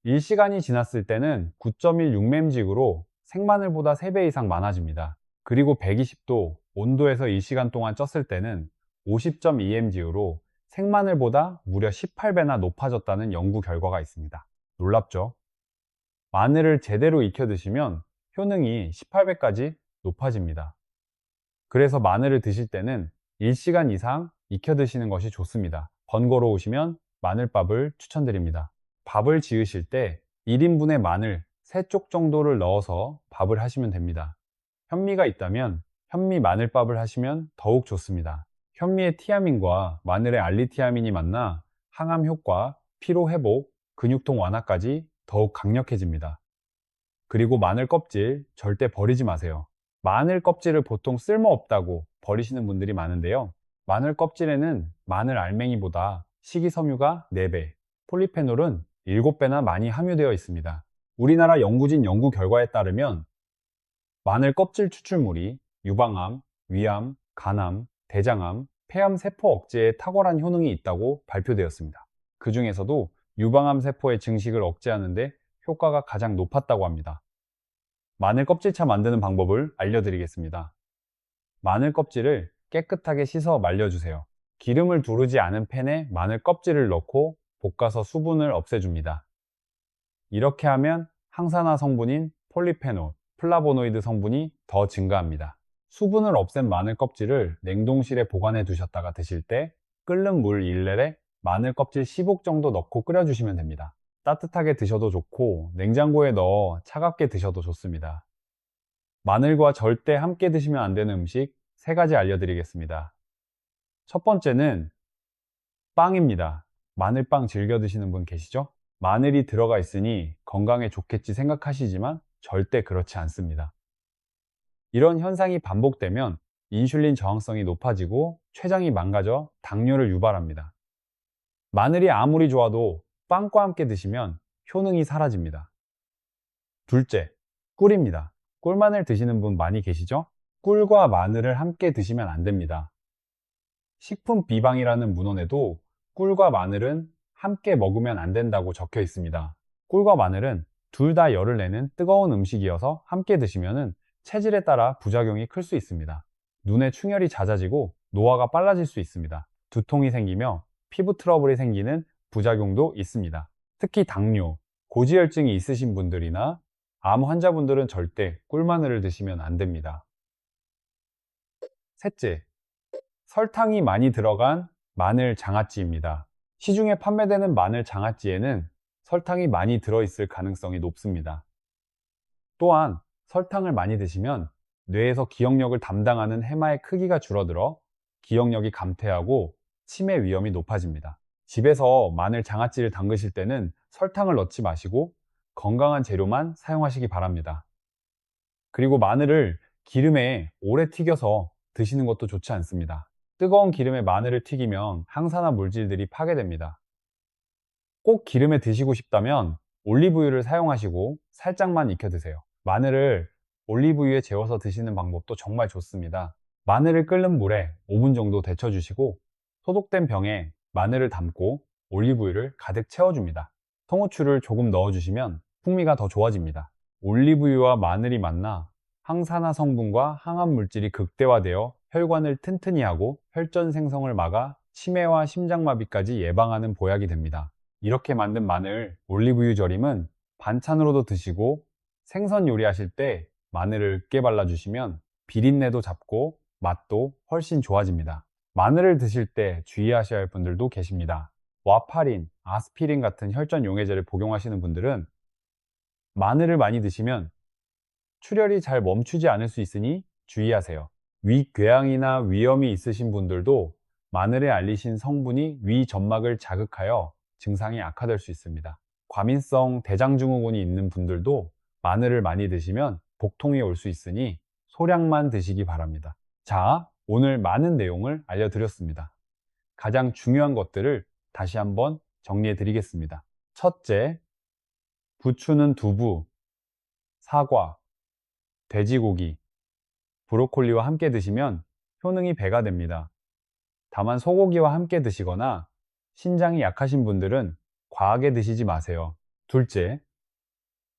1시간이 지났을 때는 9.16mg로 생마늘보다 3배 이상 많아집니다. 그리고 120도 온도에서 1시간 동안 쪘을 때는 50.2mg로 생마늘보다 무려 18배나 높아졌다는 연구 결과가 있습니다. 놀랍죠? 마늘을 제대로 익혀 드시면 효능이 18배까지 높아집니다. 그래서 마늘을 드실 때는 1시간 이상 익혀 드시는 것이 좋습니다. 번거로우시면 마늘밥을 추천드립니다. 밥을 지으실 때 1인분의 마늘 3쪽 정도를 넣어서 밥을 하시면 됩니다. 현미가 있다면 현미 마늘밥을 하시면 더욱 좋습니다. 현미의 티아민과 마늘의 알리티아민이 만나 항암 효과, 피로 회복, 근육통 완화까지 더욱 강력해집니다. 그리고 마늘 껍질 절대 버리지 마세요. 마늘 껍질을 보통 쓸모없다고 버리시는 분들이 많은데요. 마늘 껍질에는 마늘 알맹이보다 식이섬유가 4배, 폴리페놀은 7배나 많이 함유되어 있습니다. 우리나라 연구진 연구 결과에 따르면 마늘 껍질 추출물이 유방암, 위암, 간암, 대장암, 폐암 세포 억제에 탁월한 효능이 있다고 발표되었습니다. 그 중에서도 유방암 세포의 증식을 억제하는 데 효과가 가장 높았다고 합니다. 마늘 껍질차 만드는 방법을 알려드리겠습니다. 마늘 껍질을 깨끗하게 씻어 말려주세요. 기름을 두르지 않은 팬에 마늘 껍질을 넣고 볶아서 수분을 없애줍니다. 이렇게 하면 항산화 성분인 폴리페놀, 플라보노이드 성분이 더 증가합니다. 수분을 없앤 마늘 껍질을 냉동실에 보관해 두셨다가 드실 때 끓는 물 1렐에 마늘 껍질 10옥 정도 넣고 끓여주시면 됩니다. 따뜻하게 드셔도 좋고 냉장고에 넣어 차갑게 드셔도 좋습니다. 마늘과 절대 함께 드시면 안 되는 음식 3가지 알려드리겠습니다. 첫 번째는 빵입니다. 마늘빵 즐겨 드시는 분 계시죠? 마늘이 들어가 있으니 건강에 좋겠지 생각하시지만 절대 그렇지 않습니다. 이런 현상이 반복되면 인슐린 저항성이 높아지고 췌장이 망가져 당뇨를 유발합니다. 마늘이 아무리 좋아도 빵과 함께 드시면 효능이 사라집니다. 둘째, 꿀입니다. 꿀마늘 드시는 분 많이 계시죠? 꿀과 마늘을 함께 드시면 안 됩니다. 식품 비방이라는 문헌에도 꿀과 마늘은 함께 먹으면 안 된다고 적혀 있습니다. 꿀과 마늘은 둘 다 열을 내는 뜨거운 음식이어서 함께 드시면 체질에 따라 부작용이 클 수 있습니다. 눈의 충혈이 잦아지고 노화가 빨라질 수 있습니다. 두통이 생기며 피부 트러블이 생기는 부작용도 있습니다. 특히 당뇨, 고지혈증이 있으신 분들이나 암 환자분들은 절대 꿀마늘을 드시면 안 됩니다. 셋째, 설탕이 많이 들어간 마늘 장아찌입니다. 시중에 판매되는 마늘 장아찌에는 설탕이 많이 들어있을 가능성이 높습니다. 또한 설탕을 많이 드시면 뇌에서 기억력을 담당하는 해마의 크기가 줄어들어 기억력이 감퇴하고 치매 위험이 높아집니다. 집에서 마늘 장아찌를 담그실 때는 설탕을 넣지 마시고 건강한 재료만 사용하시기 바랍니다. 그리고 마늘을 기름에 오래 튀겨서 드시는 것도 좋지 않습니다. 뜨거운 기름에 마늘을 튀기면 항산화 물질들이 파괴됩니다. 꼭 기름에 드시고 싶다면 올리브유를 사용하시고 살짝만 익혀 드세요. 마늘을 올리브유에 재워서 드시는 방법도 정말 좋습니다. 마늘을 끓는 물에 5분 정도 데쳐주시고 소독된 병에 마늘을 담고 올리브유를 가득 채워줍니다. 통후추를 조금 넣어주시면 풍미가 더 좋아집니다. 올리브유와 마늘이 만나 항산화 성분과 항암 물질이 극대화되어 혈관을 튼튼히 하고 혈전 생성을 막아 치매와 심장마비까지 예방하는 보약이 됩니다. 이렇게 만든 마늘 올리브유 절임은 반찬으로도 드시고 생선 요리하실 때 마늘을 으깨 발라주시면 비린내도 잡고 맛도 훨씬 좋아집니다. 마늘을 드실 때 주의하셔야 할 분들도 계십니다. 와파린, 아스피린 같은 혈전 용해제를 복용하시는 분들은 마늘을 많이 드시면 출혈이 잘 멈추지 않을 수 있으니 주의하세요. 위궤양이나 위염이 있으신 분들도 마늘에 알리신 성분이 위 점막을 자극하여 증상이 악화될 수 있습니다. 과민성 대장증후군이 있는 분들도 마늘을 많이 드시면 복통이 올 수 있으니 소량만 드시기 바랍니다. 자, 오늘 많은 내용을 알려드렸습니다. 가장 중요한 것들을 다시 한번 정리해 드리겠습니다. 첫째, 부추는 두부, 사과, 돼지고기, 브로콜리와 함께 드시면 효능이 배가 됩니다. 다만 소고기와 함께 드시거나 신장이 약하신 분들은 과하게 드시지 마세요. 둘째,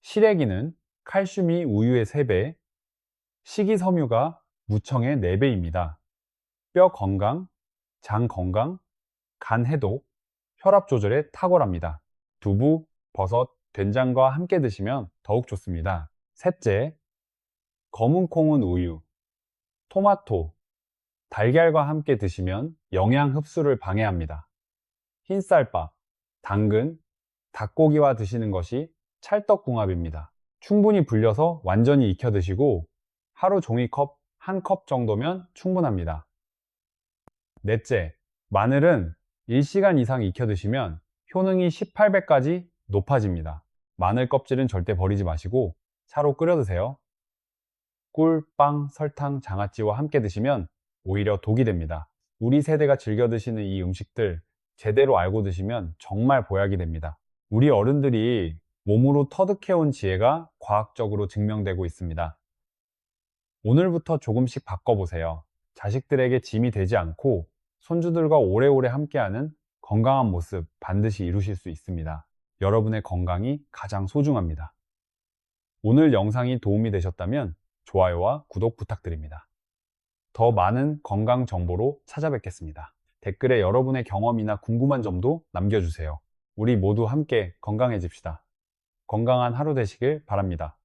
시래기는 칼슘이 우유의 3배, 식이섬유가 무청의 4배입니다. 뼈 건강, 장 건강, 간 해독, 혈압 조절에 탁월합니다. 두부, 버섯, 된장과 함께 드시면 더욱 좋습니다. 셋째, 검은 콩은 우유, 토마토, 달걀과 함께 드시면 영양 흡수를 방해합니다. 흰쌀밥, 당근, 닭고기와 드시는 것이 찰떡궁합입니다. 충분히 불려서 완전히 익혀 드시고 하루 종이컵 1컵 정도면 충분합니다. 넷째, 마늘은 1시간 이상 익혀 드시면 효능이 18배까지 높아집니다. 마늘 껍질은 절대 버리지 마시고 차로 끓여 드세요. 꿀, 빵, 설탕, 장아찌와 함께 드시면 오히려 독이 됩니다. 우리 세대가 즐겨 드시는 이 음식들 제대로 알고 드시면 정말 보약이 됩니다. 우리 어른들이 몸으로 터득해온 지혜가 과학적으로 증명되고 있습니다. 오늘부터 조금씩 바꿔보세요. 자식들에게 짐이 되지 않고 손주들과 오래오래 함께하는 건강한 모습 반드시 이루실 수 있습니다. 여러분의 건강이 가장 소중합니다. 오늘 영상이 도움이 되셨다면 좋아요와 구독 부탁드립니다. 더 많은 건강 정보로 찾아뵙겠습니다. 댓글에 여러분의 경험이나 궁금한 점도 남겨주세요. 우리 모두 함께 건강해집시다. 건강한 하루 되시길 바랍니다.